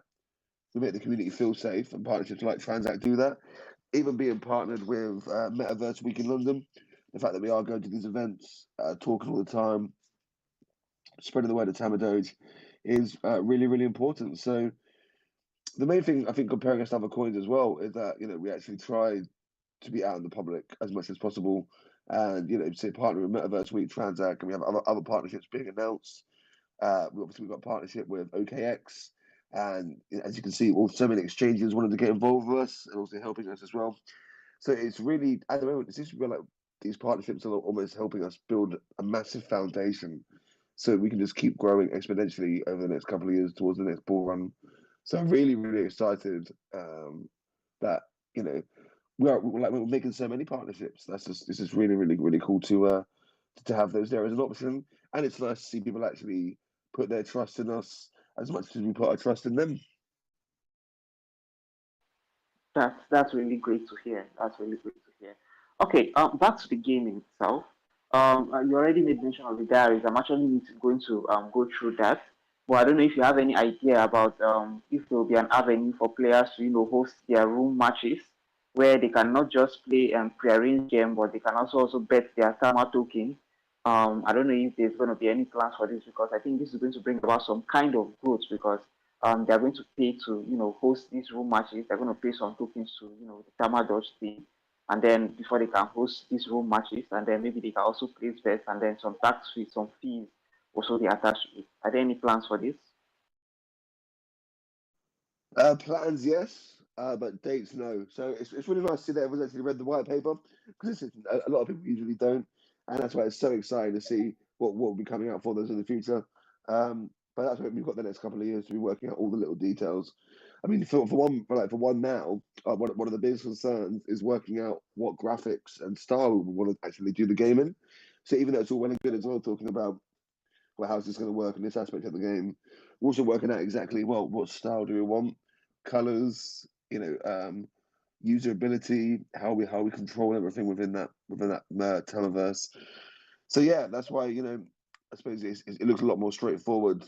we make the community feel safe, and partnerships like Transact do that. Even being partnered with Metaverse Week in London, the fact that we are going to these events, talking all the time, spreading the word of Tamadoge is really, really important. So the main thing I think comparing us to other coins as well is that we actually try to be out in the public as much as possible, and say partner with Metaverse Week, Transact, and we have other partnerships being announced. We've got a partnership with OKX, and as you can see, so many exchanges wanted to get involved with us and also helping us as well. So it's really at the moment, it's just like these partnerships are almost helping us build a massive foundation, so we can just keep growing exponentially over the next couple of years towards the next bull run. So I'm really really excited that we're making so many partnerships. This is really really really cool to have those there as an option, and it's nice to see people actually put their trust in us as much as we put our trust in them. That's really great to hear. That's really great to hear. Okay, back to the game itself. You already made mention of the diaries. I'm actually going to go through that, but I don't know if you have any idea about if there will be an avenue for players to host their room matches where they can not just play pre-arranged game, but they can also bet their Tama token. I don't know if there's going to be any plans for this because I think this is going to bring about some kind of growth because they're going to pay to host these room matches. They're going to pay some tokens to the Tamadoge team, and then before they can host these room matches, and then maybe they can also place bets, and then some tax fees, some fees also they attach to it. Are there any plans for this? Plans, yes, but dates, no. So it's really nice to see that everyone's actually read the white paper because a lot of people usually don't, and that's why it's so exciting to see what will be coming out for those in the future. But that's why we've got the next couple of years to be working out all the little details. I mean, for one now, one of the biggest concerns is working out what graphics and style we want to actually do the game in. So even though it's all well and good as well talking about how's this going to work in this aspect of the game, we're also working out exactly what style do we want, colors, usability, how we control everything within that televerse. So yeah, that's why I suppose it looks a lot more straightforward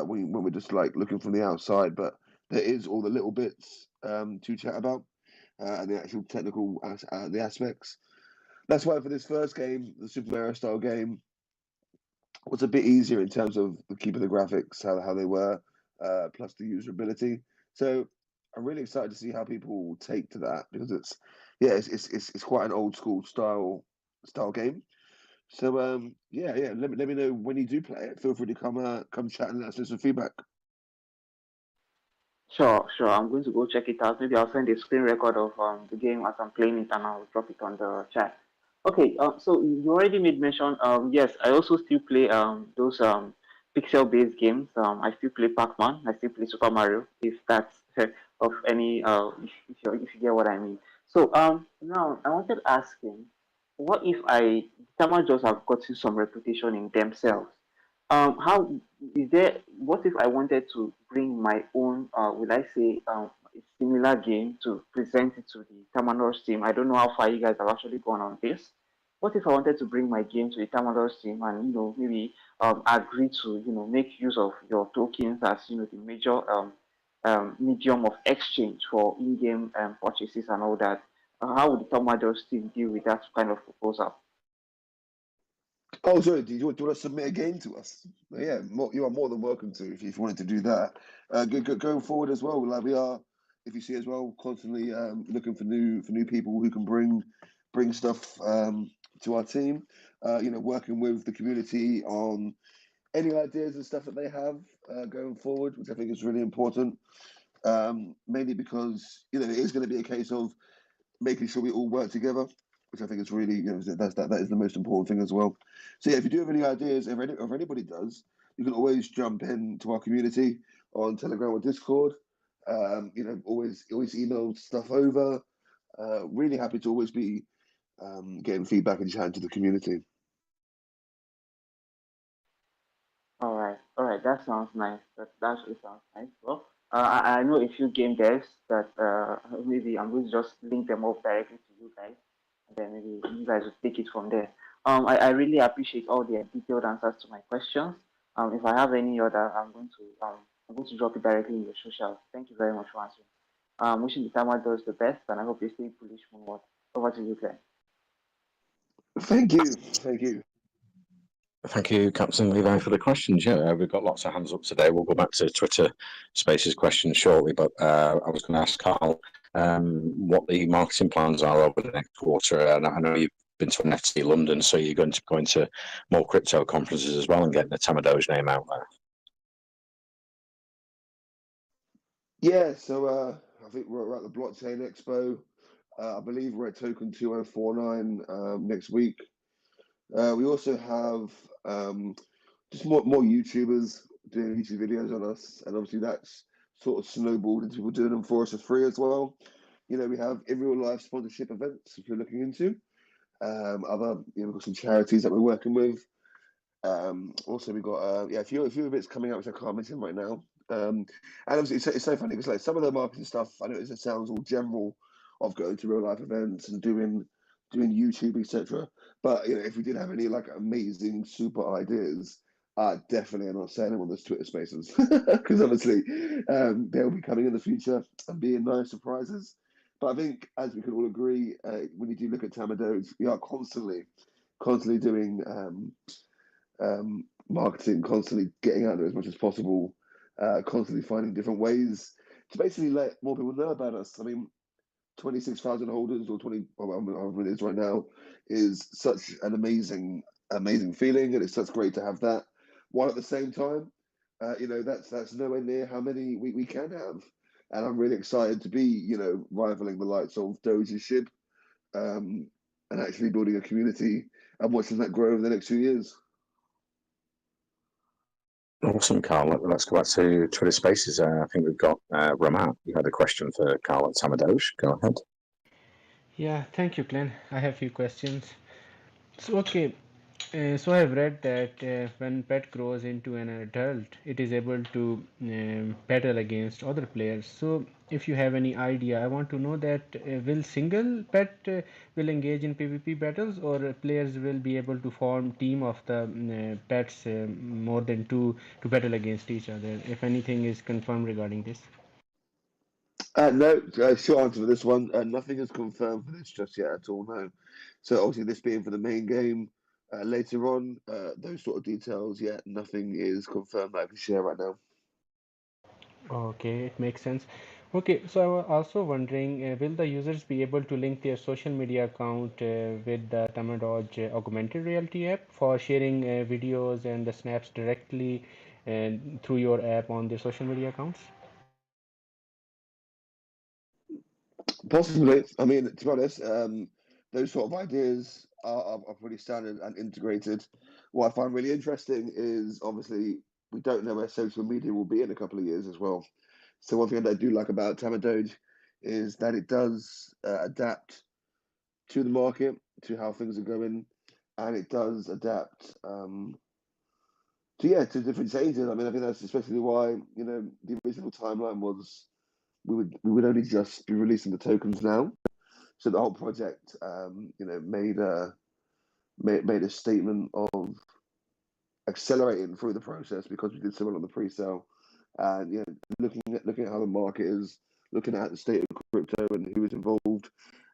when we're just like looking from the outside, but there is all the little bits to chat about and the actual technical the aspects. That's why for this first game, the Super Mario style game was a bit easier in terms of keeping the graphics how they were, plus the usability. So I'm really excited to see how people take to that because it's quite an old school style game. So yeah, let me know when you do play it. Feel free to come chat and let us know some feedback. Sure, sure. I'm going to go check it out. Maybe I'll send a screen record of the game as I'm playing it, and I'll drop it on the chat. Okay. So you already made mention. Yes, I also still play those pixel-based games. I still play Pac-Man. I still play Super Mario. If that's of any if you get what I mean. So now I wanted to ask him, what if Tamados have gotten some reputation in themselves? How is there? What if I wanted to bring my own? Will I say a similar game to present it to the Tamados team? I don't know how far you guys have actually gone on this. What if I wanted to bring my game to the Tamados team and maybe agree to make use of your tokens as the major medium of exchange for in-game purchases and all that? How would the Tamados team deal with that kind of proposal? Oh, sorry. Do you want to submit a game to us? Yeah, you are more than welcome to if you wanted to do that. Going forward as well, like we are, if you see as well, constantly looking for new people who can bring stuff to our team. Working with the community on any ideas and stuff that they have going forward, which I think is really important. Mainly because it is going to be a case of making sure we all work together, which I think is really that is the most important thing as well. So yeah, if you do have any ideas, if anybody does, you can always jump into our community on Telegram or Discord. Always email stuff over. Really happy to always be getting feedback and chatting to the community. All right, that sounds nice. That actually sounds nice. Well, I know a few game devs that maybe I'm going to just link them up directly to you guys, and then maybe you guys will take it from there. I really appreciate all the detailed answers to my questions. If I have any other, I'm going to drop it directly in your socials. Thank you very much for answering. Wishing the timer does the best, and I hope you stay bullish forward. Over to you, Claire. Thank you, thank you. Thank you, Captain Levi, for the questions. Yeah, we've got lots of hands up today. We'll go back to Twitter Spaces questions shortly, but I was going to ask Carl what the marketing plans are over the next quarter. And I know you've been to NFT London, so you're going to go into more crypto conferences as well and getting the Tamadoge name out there. Yeah, so I think we're at the Blockchain Expo. I believe we're at Token 2049 next week. We also have just more YouTubers doing YouTube videos on us, and obviously that's sort of snowballed into people doing them for us for free as well. We have in real life sponsorship events if you're looking into we've got some charities that we're working with. Also we've got a few bits coming out which I can't mention right now. And obviously it's so funny because like some of the marketing stuff I know it sounds all general of going to real life events and doing YouTube, etc. But if we did have any like amazing super ideas, definitely I'm not saying them on those Twitter spaces because obviously they'll be coming in the future and being nice surprises. But I think as we can all agree, when you do look at Tamadoge, we are constantly doing marketing, constantly getting out there as much as possible, constantly finding different ways to basically let more people know about us. I mean, 26,000 holders or 20, however it is right now, is such an amazing feeling, and it's such great to have that. While at the same time, that's nowhere near how many we can have, and I'm really excited to be rivaling the likes of Doge and Shib, and actually building a community and watching that grow over the next few years. Awesome, Carl. Let's go back to Twitter Spaces. I think we've got Ramat. You had a question for Carl at Tamadoge. Go ahead. Yeah, thank you, Glenn. I have a few questions. So I've read that when pet grows into an adult, it is able to battle against other players. So if you have any idea, I want to know that will single pet will engage in PvP battles, or players will be able to form team of the pets more than two to battle against each other. If anything is confirmed regarding this. No, short answer for this one. Nothing is confirmed for this just yet at all. No. So obviously, this being for the main game later on, those sort of details. Yeah, nothing is confirmed that I can share right now. Okay, it makes sense. Okay, so I was also wondering, will the users be able to link their social media account with the Tamadoge augmented reality app for sharing videos and the snaps directly through your app on their social media accounts? Possibly. I mean, to be honest, those sort of ideas are pretty standard and integrated. What I find really interesting is obviously we don't know where social media will be in a couple of years as well. So one thing that I do like about Tamadoge is that it does adapt to the market, to how things are going, and it does adapt to to different changes. I mean, I think that's especially why the original timeline was we would only just be releasing the tokens now. So the whole project, made a statement of accelerating through the process because we did so well on the pre-sale, and looking at how the market is, looking at the state of crypto and who is involved,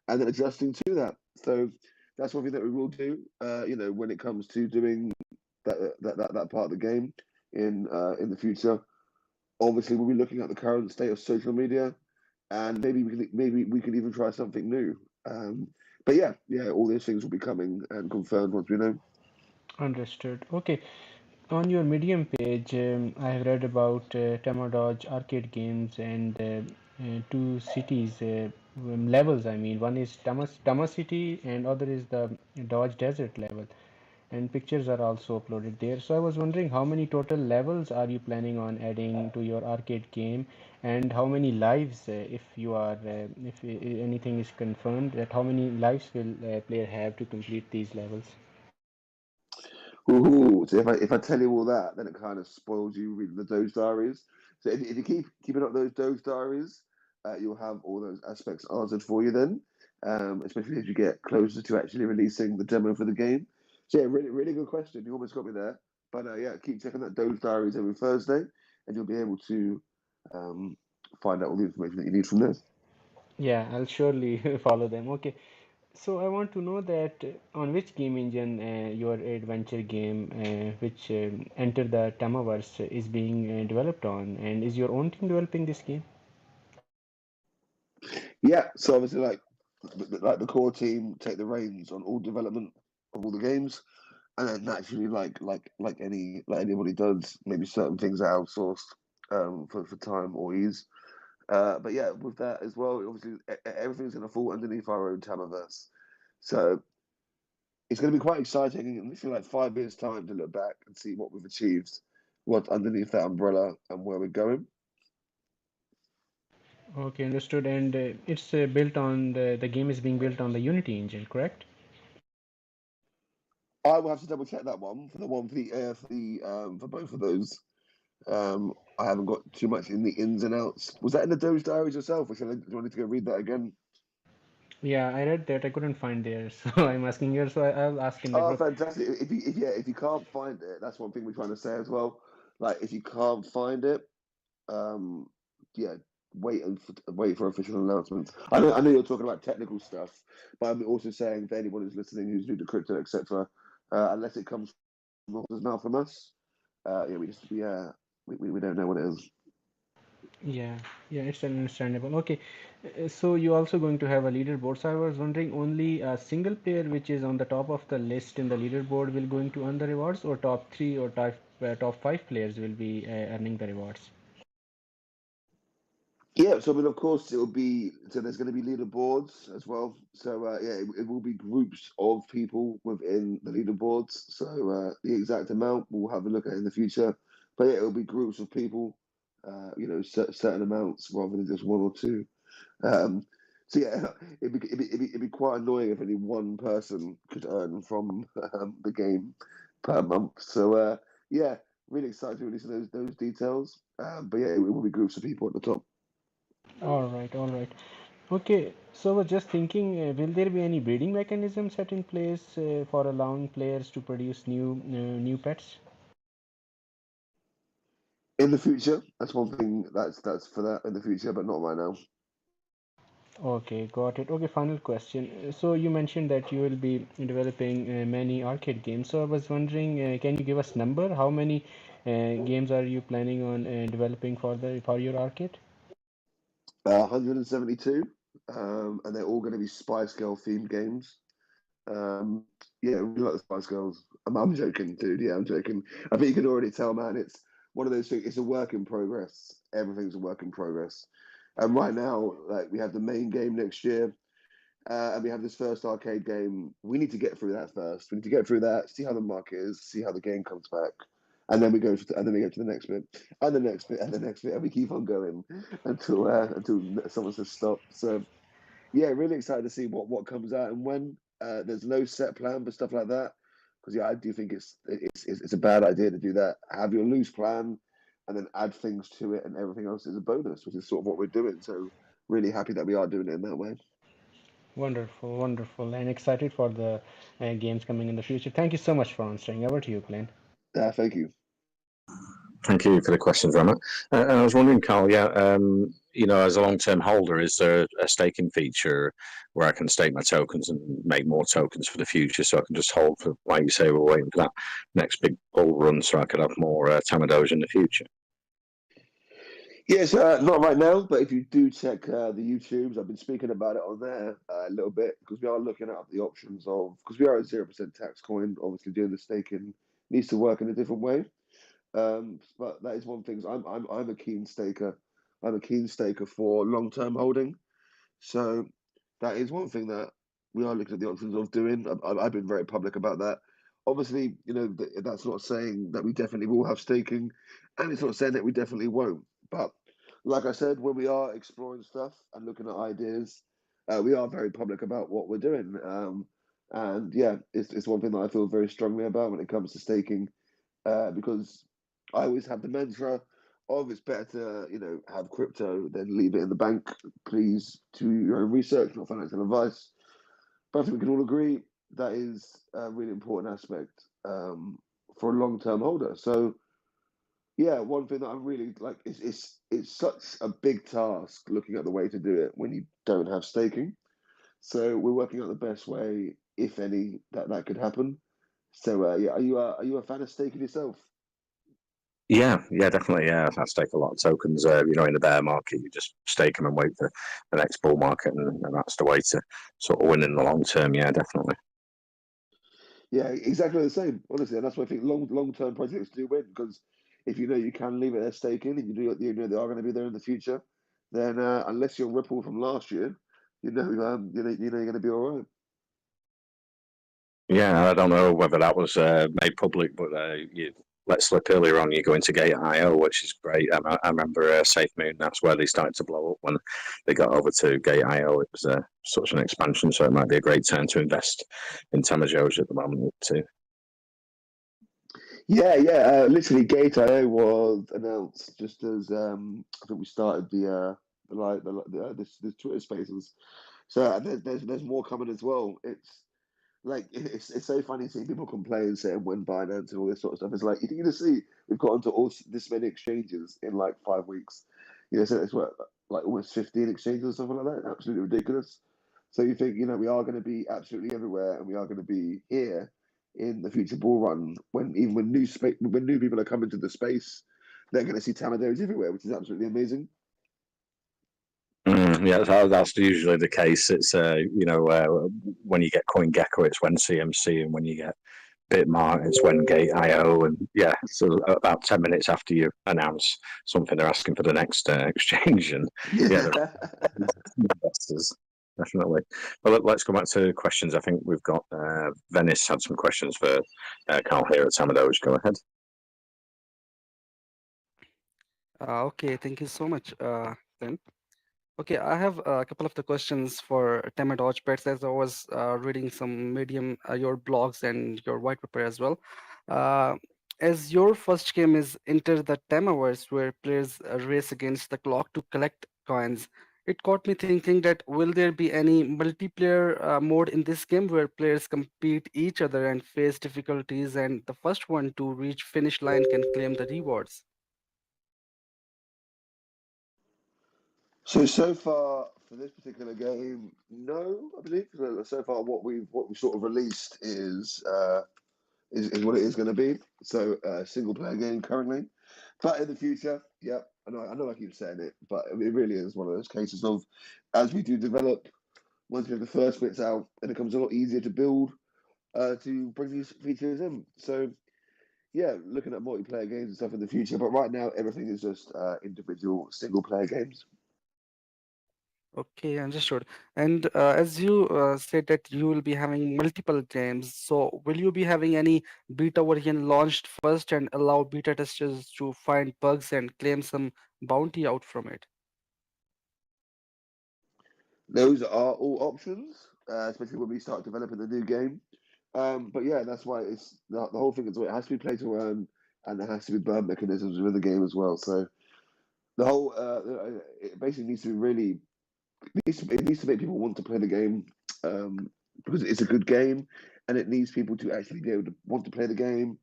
and then adjusting to that. So that's one thing that we will do. When it comes to doing that part of the game in the future. Obviously, we'll be looking at the current state of social media, and maybe we can even try something new. But yeah, all these things will be coming and confirmed once we know. Understood. Okay, on your Medium page, I have read about Tamadoge arcade games and two cities levels. I mean, one is Tama City and other is the Dodge Desert level. And pictures are also uploaded there. So I was wondering how many total levels are you planning on adding to your arcade game, and how many lives, if anything is confirmed, that how many lives will a player have to complete these levels? Ooh, so if I tell you all that, then it kind of spoils you reading the Doge diaries. So if you keeping up those Doge diaries, you'll have all those aspects answered for you then. Especially as you get closer to actually releasing the demo for the game. So yeah, really really good question. You almost got me there. But yeah, keep checking that Doge diaries every Thursday, and you'll be able to um, find out all the information that you need from there. Yeah, I'll surely follow them. Okay, so I want to know that on which game engine your adventure game, which Enter the Tamaverse, is being developed on, and is your own team developing this game? Yeah, so obviously like the core team take the reins on all development of all the games, and then naturally, like anybody does, maybe certain things are outsourced for time or ease. But yeah, with that as well, obviously everything's going to fall underneath our own Tamaverse. So it's going to be quite exciting in literally like 5 years' time to look back and see what we've achieved, what's underneath that umbrella, and where we're going. Okay, understood. And it's built on the game is being built on the Unity engine, correct? I will have to double check that one for both of those. I haven't got too much in the ins and outs. Was that in the Doge Diaries yourself, or do you want me to go read that again? Yeah, I read that. I couldn't find there, so I'm asking here. So I'll ask in that. Oh, But fantastic! If you can't find it, that's one thing we're trying to say as well. Like if you can't find it, um, yeah, wait for official announcements. I know you're talking about technical stuff, but I'm also saying for anyone who's listening who's new to crypto, etc., unless it comes from the horse's mouth from us, yeah, we don't know what it is. yeah, yeah, it's understandable. Okay, so you're also going to have a leaderboard. So I was wondering, only a single player which is on the top of the list in the leaderboard will going to earn the rewards, or top three or top five players will be earning the rewards. Yeah, so I mean, of course, there's going to be leaderboards as well. So yeah, it will be groups of people within the leaderboards. So the exact amount we'll have a look at in the future. But yeah, it'll be groups of people, certain amounts rather than just one or two. Um, so yeah, it'd be quite annoying if only one person could earn from the game per month. So yeah, really excited to release those details. But yeah, it will be groups of people at the top. All right, all right. Okay, so I was just thinking, will there be any breeding mechanism set in place for allowing players to produce new pets? In the future, that's one thing that's for that in the future, but not right now. Okay, got it. Okay, final question. So you mentioned that you will be developing many arcade games. So I was wondering, can you give us number? How many games are you planning on developing for your arcade? 172, and they're all going to be Spice Girl themed games. Um, yeah, we like the Spice Girls. I'm joking, dude. Yeah, I'm joking. I think you can already tell, man. It's one of those things. It's a work in progress. Everything's a work in progress. And right now, like we have the main game next year, and we have this first arcade game. We need to get through that first. We need to get through that, see how the market is, see how the game comes back, and then and then we go to the next bit, and the next bit, and the next bit, and we keep on going until someone says stop. So yeah, really excited to see what comes out and when. There's no set plan for stuff like that because yeah, I do think it's a bad idea to do that. Have your loose plan and then add things to it, and everything else is a bonus, which is sort of what we're doing. So really happy that we are doing it in that way. Wonderful, wonderful, and excited for the games coming in the future. Thank you so much for answering. Over to you, Glenn. Thank you. Thank you for the questions, Rama. And I was wondering, Carl, yeah, as a long-term holder, is there a staking feature where I can stake my tokens and make more tokens for the future, so I can just hold for, like you say, we're waiting for that next big bull run, so I could have more Tamadoge in the future? Yes, not right now, but if you do check the YouTubes, I've been speaking about it on there a little bit because we are looking at the options of because we are a 0% tax coin. Obviously, doing the staking needs to work in a different way. But that is one thing. I'm a keen staker. I'm a keen staker for long-term holding. So that is one thing that we are looking at the options of doing. I've been very public about that. Obviously, that's not saying that we definitely will have staking, and it's not saying that we definitely won't. But like I said, when we are exploring stuff and looking at ideas, we are very public about what we're doing. And yeah, it's one thing that I feel very strongly about when it comes to staking, because I always have the mantra of it's better to have crypto than leave it in the bank. Please do your own research, not financial advice. But I think we can all agree that is a really important aspect for a long-term holder. So yeah, one thing that I really like is it's such a big task looking at the way to do it when you don't have staking. So we're working out the best way, if any, that could happen. So yeah, are you a fan of staking yourself? Yeah, definitely. Yeah, I stake a lot of tokens. In the bear market, you just stake them and wait for the next bull market, and that's the way to sort of win in the long term. Yeah, definitely. Yeah, exactly the same, honestly, and that's why I think long-term projects do win because if you know you can leave it there staking and you know they are going to be there in the future, then unless you're Ripple from last year, you're going to be all right. Yeah, I don't know whether that was made public, but you let slip earlier on. You go into Gate.io, which is great. I remember SafeMoon. That's where they started to blow up when they got over to Gate.io. It was such an expansion, so it might be a great time to invest in Tamadoge at the moment too. Yeah. Literally, Gate.io was announced just as I think we started this Twitter Spaces. So there's more coming as well. It's so funny seeing people complain saying when Binance and all this sort of stuff. It's like you can see we've got onto all this many exchanges in like 5 weeks. So it's what like almost 15 exchanges or something like that. Absolutely ridiculous. So you think we are going to be absolutely everywhere, and we are going to be here in the future bull run when new people are coming to the space, they're going to see Tamadoge everywhere, which is absolutely amazing. Yeah, that's usually the case. It's when you get CoinGecko, it's when CMC, and when you get Bitmart, it's when Gate.io, and yeah, so about 10 minutes after you announce something, they're asking for the next exchange, and yeah, investors definitely. Well, let's go back to questions. I think we've got Venice had some questions for Carl here at Tamadoge. Go ahead. Okay, thank you so much, Glenn. Okay, I have a couple of the questions for Tamadoge Pets as I was reading some Medium, your blogs and your white paper as well. Uh, as your first game is Enter the Tamaverse, where players race against the clock to collect coins, it got me thinking that will there be any multiplayer mode in this game where players compete each other and face difficulties, and the first one to reach finish line can claim the rewards? So far For this particular game, no, I believe so far what we've sort of released is what it is going to be. So single player game currently, but in the future, yeah, I know I keep saying it, but it really is one of those cases of as we do develop, once we have the first bits out, it becomes a lot easier to build to bring these features in. So yeah, looking at multiplayer games and stuff in the future, but right now everything is just individual single player games. Okay, understood. And as you said that you will be having multiple games, so will you be having any beta version launched first and allow beta testers to find bugs and claim some bounty out from it? Those are all options, especially when we start developing the new game. But yeah, that's why it's the whole thing is it has to be play to earn, and there has to be burn mechanisms within the game as well. So the whole it basically needs to be really it needs to make people want to play the game because it's a good game, and it needs people to actually be able to want to play the game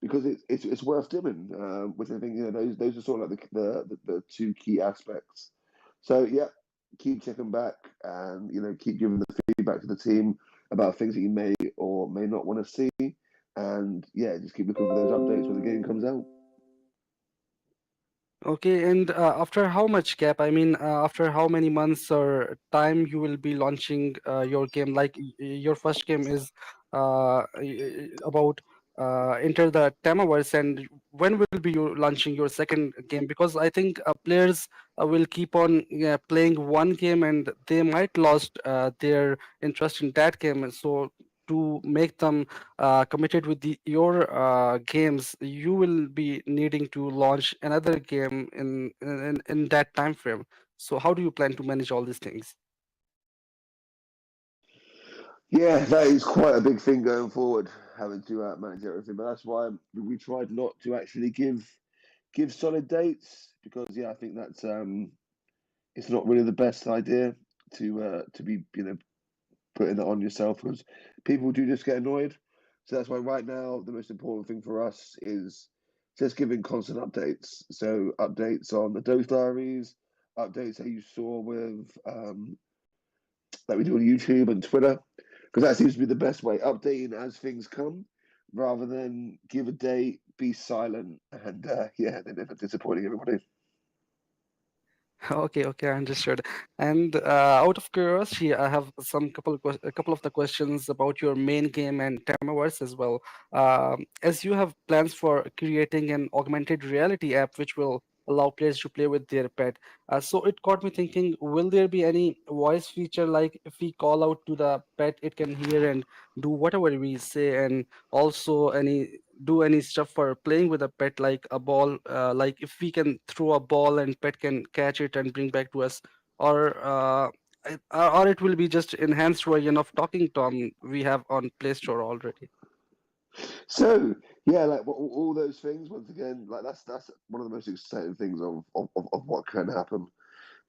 because it's worth doing. Which I think those are sort of like the two key aspects. So yeah, keep checking back and keep giving the feedback to the team about things that you may or may not want to see, and yeah, just keep looking for those updates when the game comes out. Okay, and after how much gap? I mean, after how many months or time you will be launching your game? Like your first game is about enter the Tamaverse, and when will be you launching your second game? Because I think players will keep on playing one game, and they might lost their interest in that game. So to make them committed with your games, you will be needing to launch another game in that time frame. So how do you plan to manage all these things? Yeah, that is quite a big thing going forward, having to manage everything. But that's why we tried not to actually give solid dates because yeah, I think that's it's not really the best idea to be putting that on yourself because people do just get annoyed. So that's why right now the most important thing for us is just giving constant updates. So updates on the Doge diaries, updates that you saw with that we do on YouTube and Twitter, because that seems to be the best way. Updating as things come, rather than give a date, be silent, and yeah, then end up disappointing everybody. Okay, okay, I understood. And out of curiosity, I have a couple of the questions about your main game and Tamaverse as well. As you have plans for creating an augmented reality app which will allow players to play with their pet, so it got me thinking: will there be any voice feature, like if we call out to the pet, it can hear and do whatever we say, and also any stuff for playing with a pet, like a ball, like if we can throw a ball and pet can catch it and bring back to us, or or it will be just enhanced version of talking tom we have on Play Store already. So yeah, like all those things. Once again, like that's one of the most exciting things of what can happen.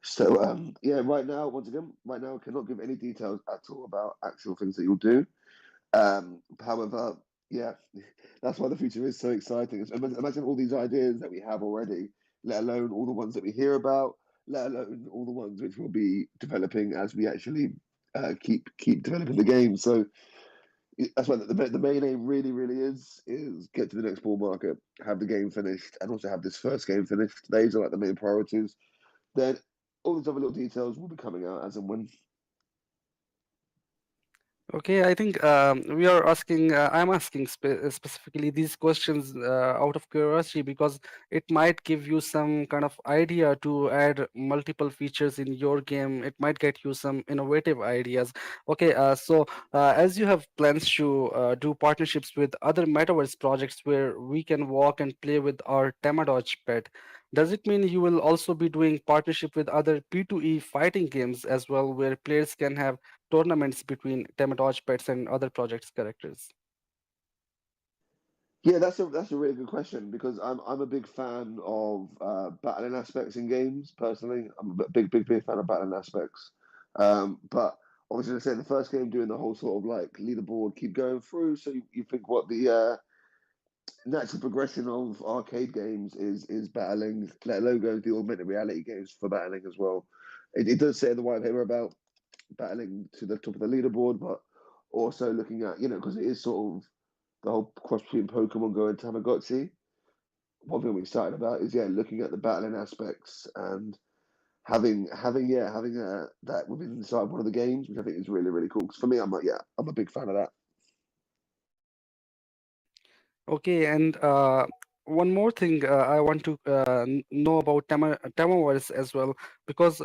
So yeah, right now, I cannot give any details at all about actual things that you'll do. However, yeah, that's why the future is so exciting. Imagine all these ideas that we have already, let alone all the ones that we hear about, let alone all the ones which we'll be developing as we actually keep developing the game. So that's why the main aim really is get to the next bull market, have the game finished, and also have this first game finished. Those are like the main priorities. Then all these other little details will be coming out as and when. Okay, I think I'm asking specifically these questions out of curiosity because it might give you some kind of idea to add multiple features in your game. It might get you some innovative ideas. Okay, as you have plans to do partnerships with other metaverse projects where we can walk and play with our Tamadoge pet, does it mean you will also be doing partnership with other P2E fighting games as well, where players can have tournaments between Tamadoge pets and other projects characters? Yeah, that's a really good question because I'm a big fan of battling aspects in games. Personally, I'm a big fan of battling aspects. But obviously, I say the first game doing the whole sort of like leaderboard, keep going through. So you think what the natural progression of arcade games is battling, let alone go the augmented reality games for battling as well. it does say in the white paper about battling to the top of the leaderboard, but also looking at, because it is sort of the whole cross between Pokemon Go and Tamagotchi. One thing I'm excited about is looking at the battling aspects and having that within inside one of the games, which I think is really really cool. Because for me, I'm a big fan of that. Okay, and one more thing I want to know about Tamaverse as well, because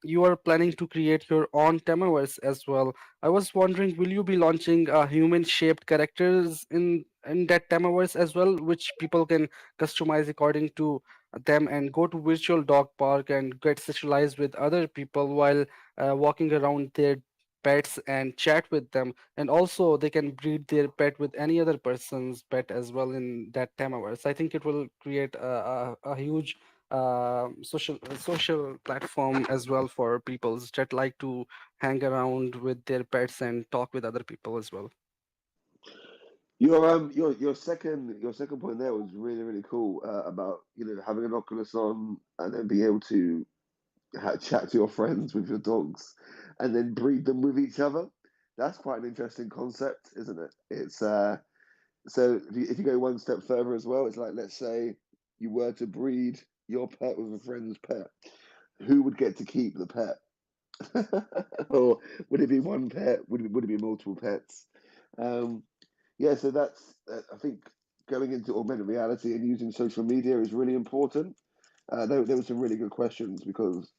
you are planning to create your own Tamaverse as well. I was wondering, will you be launching human-shaped characters in that Tamaverse as well, which people can customize according to them and go to virtual dog park and get socialized with other people while walking around their pets and chat with them, and also they can breed their pet with any other person's pet as well in that Tamaverse. I think it will create a huge social platform as well for people that like to hang around with their pets and talk with other people as well. Your second point there was really really cool about having an Oculus on and then being able to chat to your friends with your dogs and then breed them with each other. That's quite an interesting concept, isn't it? It's so if you go one step further as well, it's like, let's say you were to breed your pet with a friend's pet, who would get to keep the pet? Or would it be one pet? Would it be multiple pets? Um, yeah, so that's I think going into augmented reality and using social media is really important. There were some really good questions because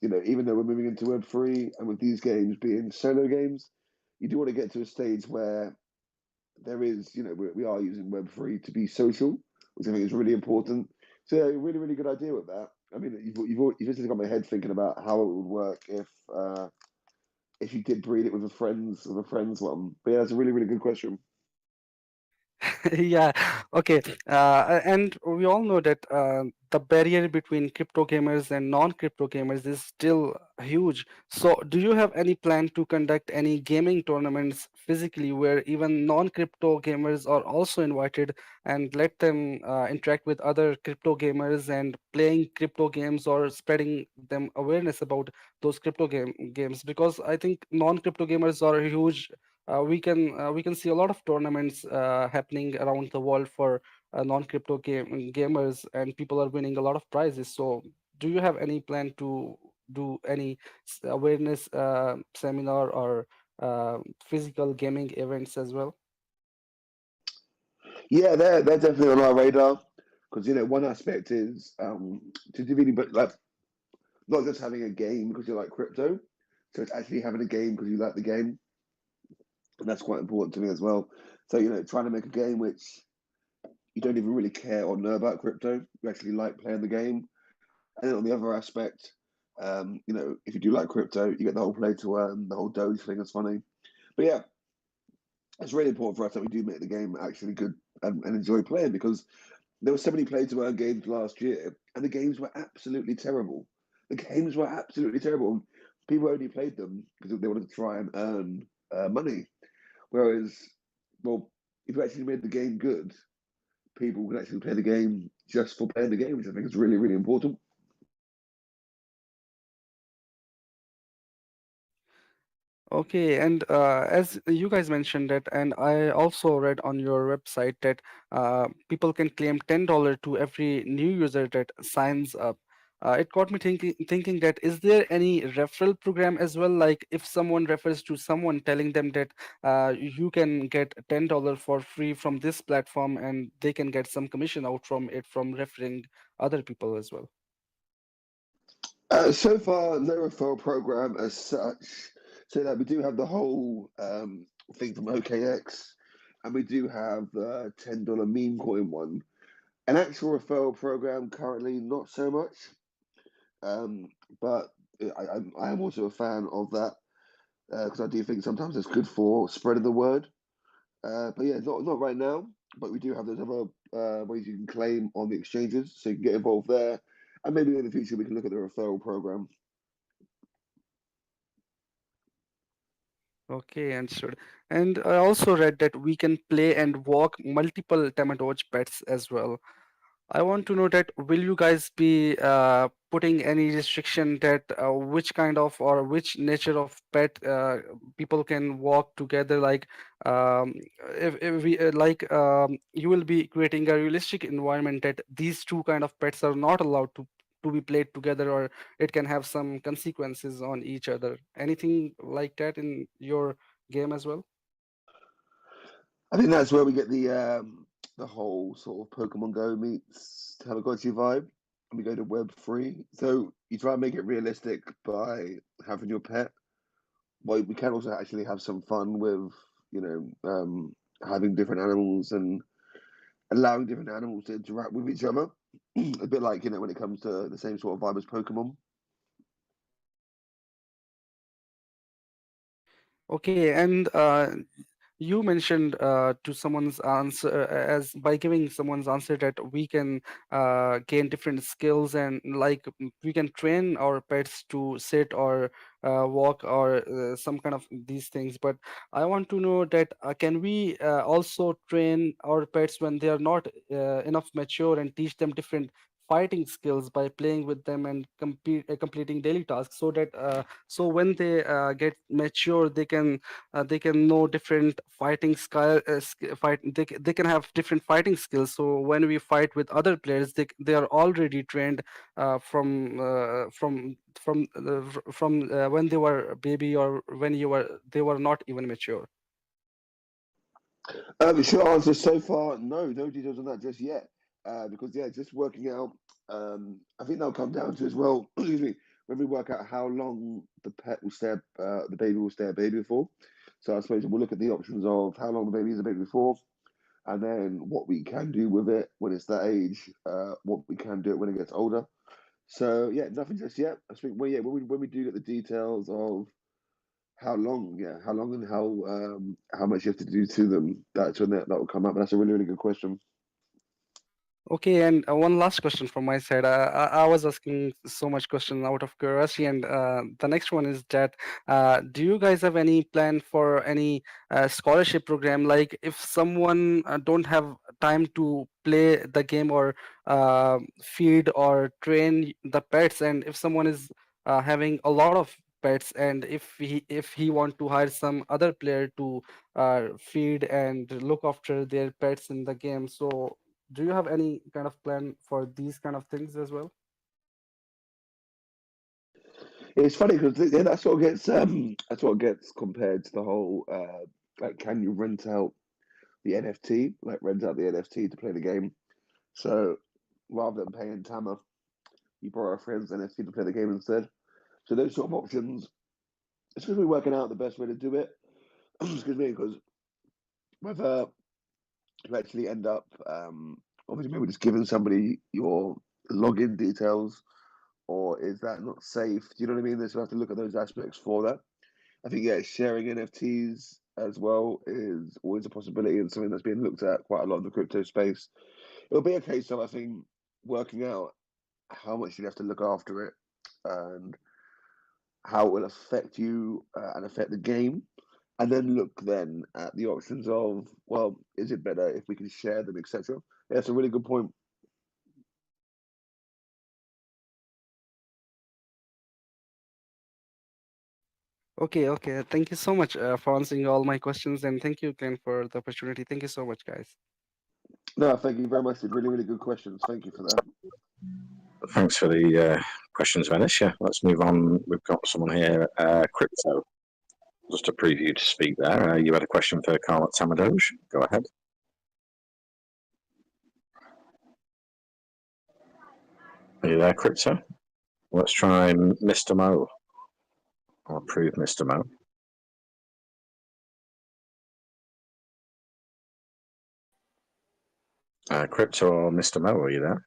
even though we're moving into Web3 and with these games being solo games, you do want to get to a stage where there is, we are using Web3 to be social, which I think is really important. So yeah, really, really good idea with that. I mean, you've just got my head thinking about how it would work if you did breed it with a friend's one. But yeah, that's a really, really good question. Yeah, okay. And we all know that the barrier between crypto gamers and non-crypto gamers is still huge. So, do you have any plan to conduct any gaming tournaments physically where even non-crypto gamers are also invited and let them interact with other crypto gamers and playing crypto games or spreading them awareness about those games? Because I think non-crypto gamers are huge. We can see a lot of tournaments happening around the world for non-crypto gamers, and people are winning a lot of prizes. So, do you have any plan to do any awareness seminar or physical gaming events as well? Yeah, they're definitely on our radar because one aspect is to really, but like not just having a game because you like crypto, so it's actually having a game because you like the game, and that's quite important to me as well. So trying to make a game which you don't even really care or know about crypto, you actually like playing the game, and then on the other aspect, if you do like crypto, you get the whole play to earn, the whole Doge thing is funny. But yeah, it's really important for us that we do make the game actually good and enjoy playing because there were so many play to earn games last year, and the games were absolutely terrible. The games were absolutely terrible. People only played them because they wanted to try and earn money. Whereas, well, if you actually made the game good, people can actually play the game just for playing the game, which I think is really, really important. Okay, and as you guys mentioned that, and I also read on your website that people can claim $10 to every new user that signs up. It got me thinking that is there any referral program as well? Like if someone refers to someone telling them that you can get $10 for free from this platform, and they can get some commission out from it from referring other people as well. So far, no referral program as such. So that we do have the whole thing from OKX, and we do have the $10 meme coin one. An actual referral program currently, not so much. Um, but I am also a fan of that because I do think sometimes it's good for spreading the word. But yeah, not right now. But we do have those other ways you can claim on the exchanges, so you can get involved there. And maybe in the future we can look at the referral program. Okay, understood. And I also read that we can play and walk multiple Tamadoge pets as well. I want to know that will you guys be putting any restriction that which kind of or which nature of pet people can walk together? Like, um, if we you will be creating a realistic environment that these two kind of pets are not allowed to be played together, or it can have some consequences on each other. Anything like that in your game as well? I think that's where we get the whole sort of Pokemon Go meets Tamagotchi vibe. And we go to Web3. So you try and make it realistic by having your pet. But we can also actually have some fun with, you know, having different animals and allowing different animals to interact with each other. A bit like, you know, when it comes to the same sort of vibe as Pokemon. Okay, and you mentioned to someone's answer as by giving someone's answer that we can gain different skills and like we can train our pets to sit or walk or some kind of these things. But I want to know that can we also train our pets when they are not enough mature and teach them different fighting skills by playing with them and completing daily tasks so that so when they get mature they can know different fighting they can have different fighting skills, so when we fight with other players they are already trained from when they were a baby or when they were not even mature. The short answer so far, no details on that just yet. Because yeah, just working out. I think that'll come down to as well. Excuse me. When we work out how long the pet will stay, the baby will stay a baby for. So I suppose we'll look at the options of how long the baby is a baby for, and then what we can do with it when it's that age. What we can do it when it gets older. So yeah, nothing just yet. I think well, yeah, when we do get the details of how long and how much you have to do to them, that's when that will come up. But that's a really, really good question. Okay, and one last question from my side. I was asking so much question out of curiosity, and the next one is that do you guys have any plan for any scholarship program? Like, if someone don't have time to play the game or feed or train the pets, and if someone is having a lot of pets, and if he want to hire some other player to feed and look after their pets in the game, so do you have any kind of plan for these kind of things as well? It's funny because yeah, that's what gets compared to the whole like can you rent out the NFT, like rent out the NFT to play the game. So rather than paying Tama, you borrow a friend's NFT to play the game instead. So those sort of options, it's because we're working out the best way to do it. Excuse me, because whether you actually end up obviously maybe just giving somebody your login details, or is that not safe? Do you know what I mean? So we have to look at those aspects for that. I think yeah, sharing NFTs as well is always a possibility and something that's being looked at quite a lot in the crypto space. It'll be a case of I think working out how much you have to look after it and how it will affect you and affect the game, and then look then at the options of well, is it better if we can share them, etc. Yeah, that's a really good point. Okay, okay. Thank you so much for answering all my questions, and thank you, Glenn, for the opportunity. Thank you so much, guys. No, thank you very much. Really, really good questions. Thank you for that. Thanks for the questions, Venice. Yeah, let's move on. We've got someone here, Crypto. Just a preview to speak there. You had a question for Carl at Tamadoge. Go ahead. Are you there, Crypto? Let's try Mr. Mo. I'll approve Mr. Mo. Crypto or Mr. Mo, are you there?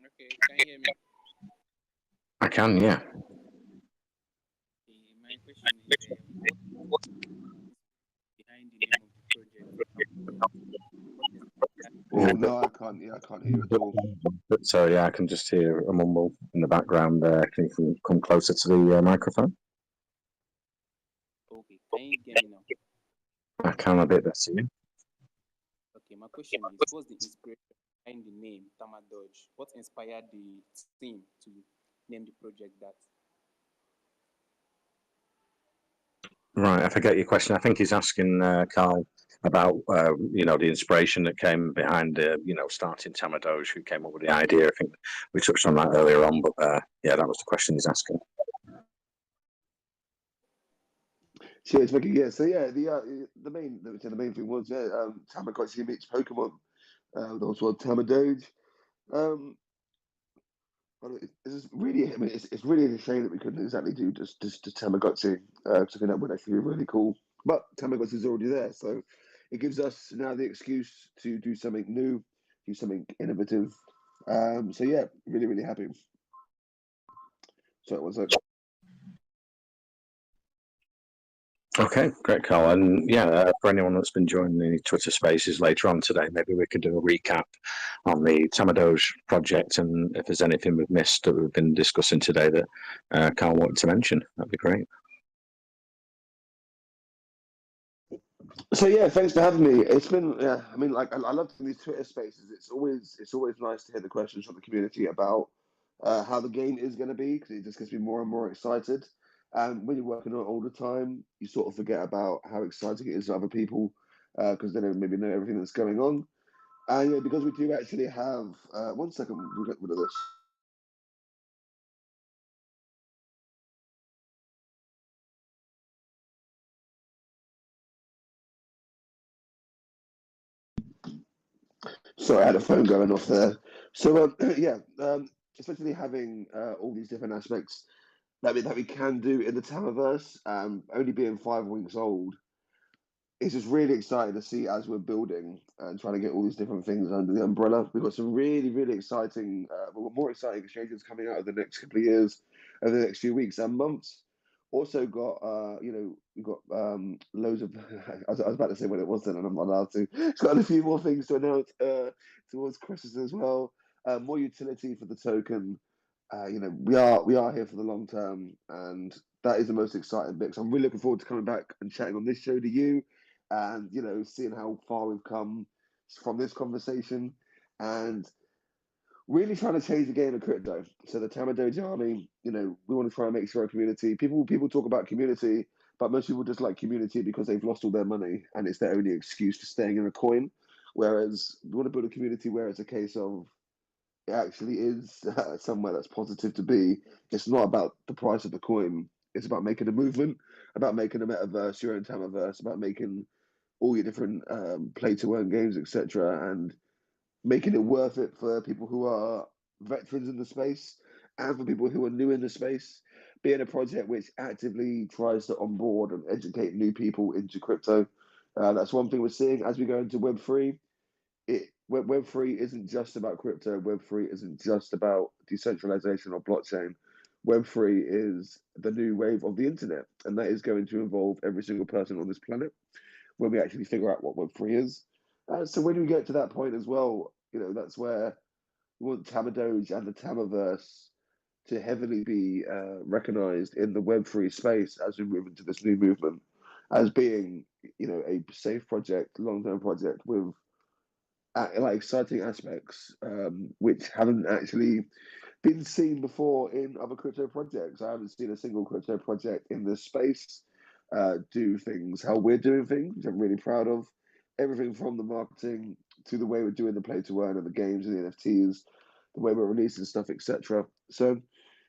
Okay, can you hear me? I can, yeah. My question is, what behind the name of the project? What is that? Oh no, I can't. Yeah, I can't hear at all. So yeah, I can just hear a mumble in the background. Can you come closer to the microphone? Okay, can you hear me now? I can a bit better. Yeah. Okay, my question is, what's the inspiration behind the name Tamadoge? What inspired the team to name the project that? Right, I forget your question. I think he's asking Carl about the inspiration that came behind starting Tamadoge. Who came up with the idea? I think we touched on that earlier on, but yeah, that was the question he's asking. Cheers, Vicky. Yeah, so yeah, the main thing was Tamagotchi meets Pokemon. That was what Tamadoge. Um, it's really, I mean, it's really a shame that we couldn't exactly do just Tamagotchi. Because I think that would actually be really cool. But Tamagotchi is already there, so it gives us now the excuse to do something new, do something innovative. So yeah, really, really happy. So it was like. Okay, great, Carl. And yeah, for anyone that's been joining the Twitter Spaces later on today, maybe we could do a recap on the Tamadoge project, and if there's anything we've missed that we've been discussing today that Carl wanted to mention, that'd be great. So yeah, thanks for having me. It's been I mean, like I love these Twitter Spaces. It's always nice to hear the questions from the community about how the game is going to be, because it just gets me more and more excited. And when you're working on it all the time, you sort of forget about how exciting it is to other people, because they don't maybe know everything that's going on. And yeah, because we do actually have 1 second, we'll get rid of this. Sorry, I had a phone going off there. So yeah, especially having all these different aspects that we can do in the Towerverse, only being 5 weeks old, it's just really exciting to see as we're building and trying to get all these different things under the umbrella. We've got some really, really exciting, more exciting exchanges coming out of the next couple of years, over the next few weeks and months. Also got, we've got loads of. I was about to say what it was then, and I'm not allowed to. It's got a few more things to announce towards Christmas as well. More utility for the token. We are here for the long term, and that is the most exciting bit. So I'm really looking forward to coming back and chatting on this show to you, and seeing how far we've come from this conversation, and really trying to change the game of crypto. So the Tamadoge army, we want to try and make sure our community. People talk about community, but most people just like community because they've lost all their money and it's their only excuse for staying in a coin. Whereas we want to build a community where it's a case of it actually is somewhere that's positive to be. It's not about the price of the coin. It's about making a movement, about making a metaverse, your own Tamaverse, about making all your different play to earn games, etc., and making it worth it for people who are veterans in the space and for people who are new in the space. Being a project which actively tries to onboard and educate new people into crypto. That's one thing we're seeing as we go into Web3. Web3 isn't just about crypto. Web3 isn't just about decentralization or blockchain. Web3 is the new wave of the internet, and that is going to involve every single person on this planet when we actually figure out what Web3 is. So when we get to that point as well, that's where we want Tamadoge and the Tamaverse to heavily be recognized in the Web3 space as we move into this new movement, as being, a safe project, long-term project with like exciting aspects which haven't actually been seen before in other crypto projects. I haven't seen a single crypto project in this space do things how we're doing things, which I'm really proud of. Everything from the marketing to the way we're doing the play to earn and the games and the NFTs, the way we're releasing stuff, etc. So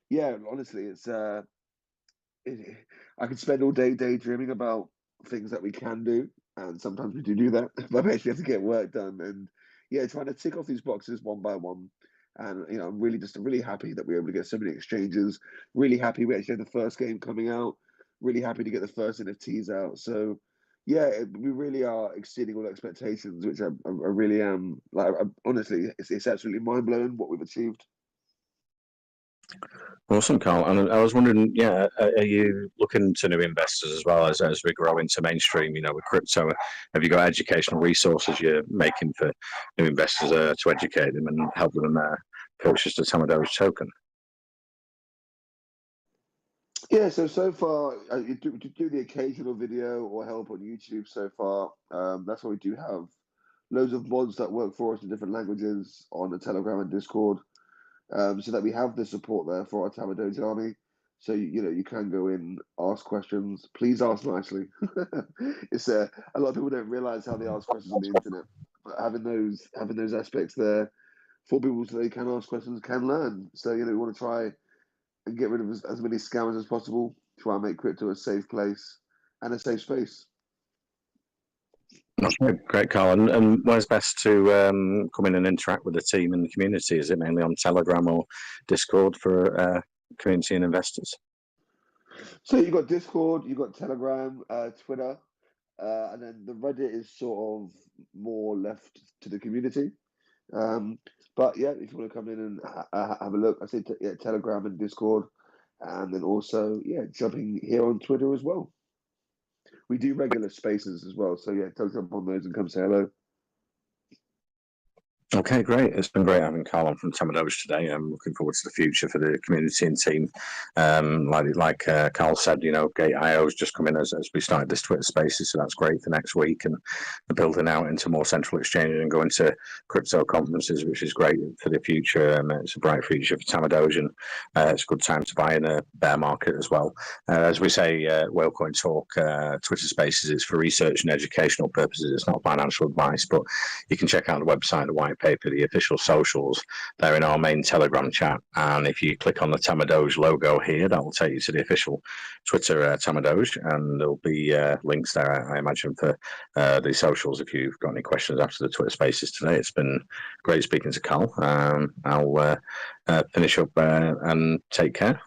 yeah, honestly, I could spend all day daydreaming about things that we can do, and sometimes we do that, but we actually have to get work done. And yeah, trying to tick off these boxes one by one. And I'm really happy that we were able to get so many exchanges. Really happy we actually had the first game coming out. Really happy to get the first NFTs out. So yeah, we really are exceeding all expectations, which I really am. Like, honestly, it's absolutely mind blowing what we've achieved. Awesome, Carl. And I was wondering, are you looking to new investors as well as we grow into mainstream, with crypto? Have you got educational resources you're making for new investors to educate them and help them purchase the Tamadoge token? Yeah, so far, you do the occasional video or help on YouTube so far. That's what we do have loads of mods that work for us in different languages on the Telegram and Discord, so that we have the support there for our Tamadoge army. So you can go in, ask questions. Please ask nicely. It's a lot of people don't realize how they ask questions on the internet, but having those aspects there for people so they can ask questions, can learn. So we want to try and get rid of as many scammers as possible. Try and make crypto a safe place and a safe space. Okay, great, Carl. And where's best to come in and interact with the team and the community? Is it mainly on Telegram or Discord for community and investors? So you've got Discord, you've got Telegram, Twitter, and then the Reddit is sort of more left to the community. But yeah, if you want to come in and have a look, I say Telegram and Discord, and then also jumping here on Twitter as well. We do regular spaces as well, so don't jump on those and come say hello. Okay, great. It's been great having Carl on from Tamadoge today. I'm looking forward to the future for the community and team. Like Carl said, Gate.io has just come in as we started this Twitter Spaces, so that's great for next week. And we're building out into more central exchanges and going to crypto conferences, which is great for the future. It's a bright future for Tamadoge, and it's a good time to buy in a bear market as well. As we say, Whalecoin Talk, Twitter Spaces, it's for research and educational purposes. It's not financial advice, but you can check out the website, the white paper, the official socials. They're in our main Telegram chat, and if you click on the Tamadoge logo here, that will take you to the official Twitter Tamadoge, and there'll be links there, I imagine, for the socials if you've got any questions after the Twitter Spaces today. It's been great speaking to Carl. I'll finish up and take care.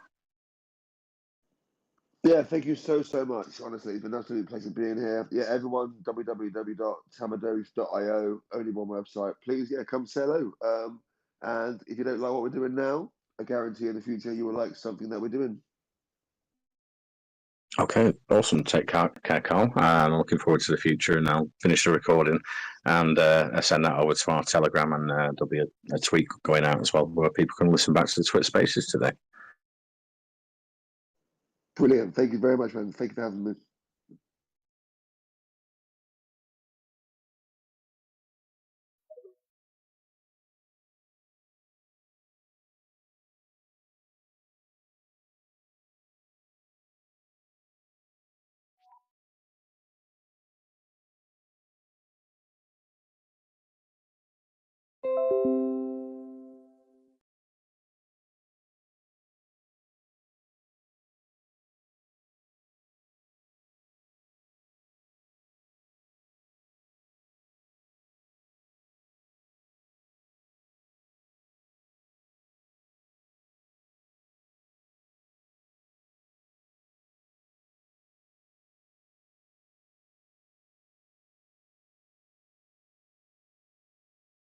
Yeah, thank you so much. Honestly, it's been an absolute pleasure being here. Yeah, everyone, www.tamadoge.io, only one website. Please, come say hello. And if you don't like what we're doing now, I guarantee in the future you will like something that we're doing. Okay, awesome. Take care, Carl. I'm looking forward to the future, and I'll finish the recording and send that over to our Telegram, and there'll be a tweet going out as well where people can listen back to the Twitter Spaces today. Brilliant. Thank you very much, man. Thank you for having me.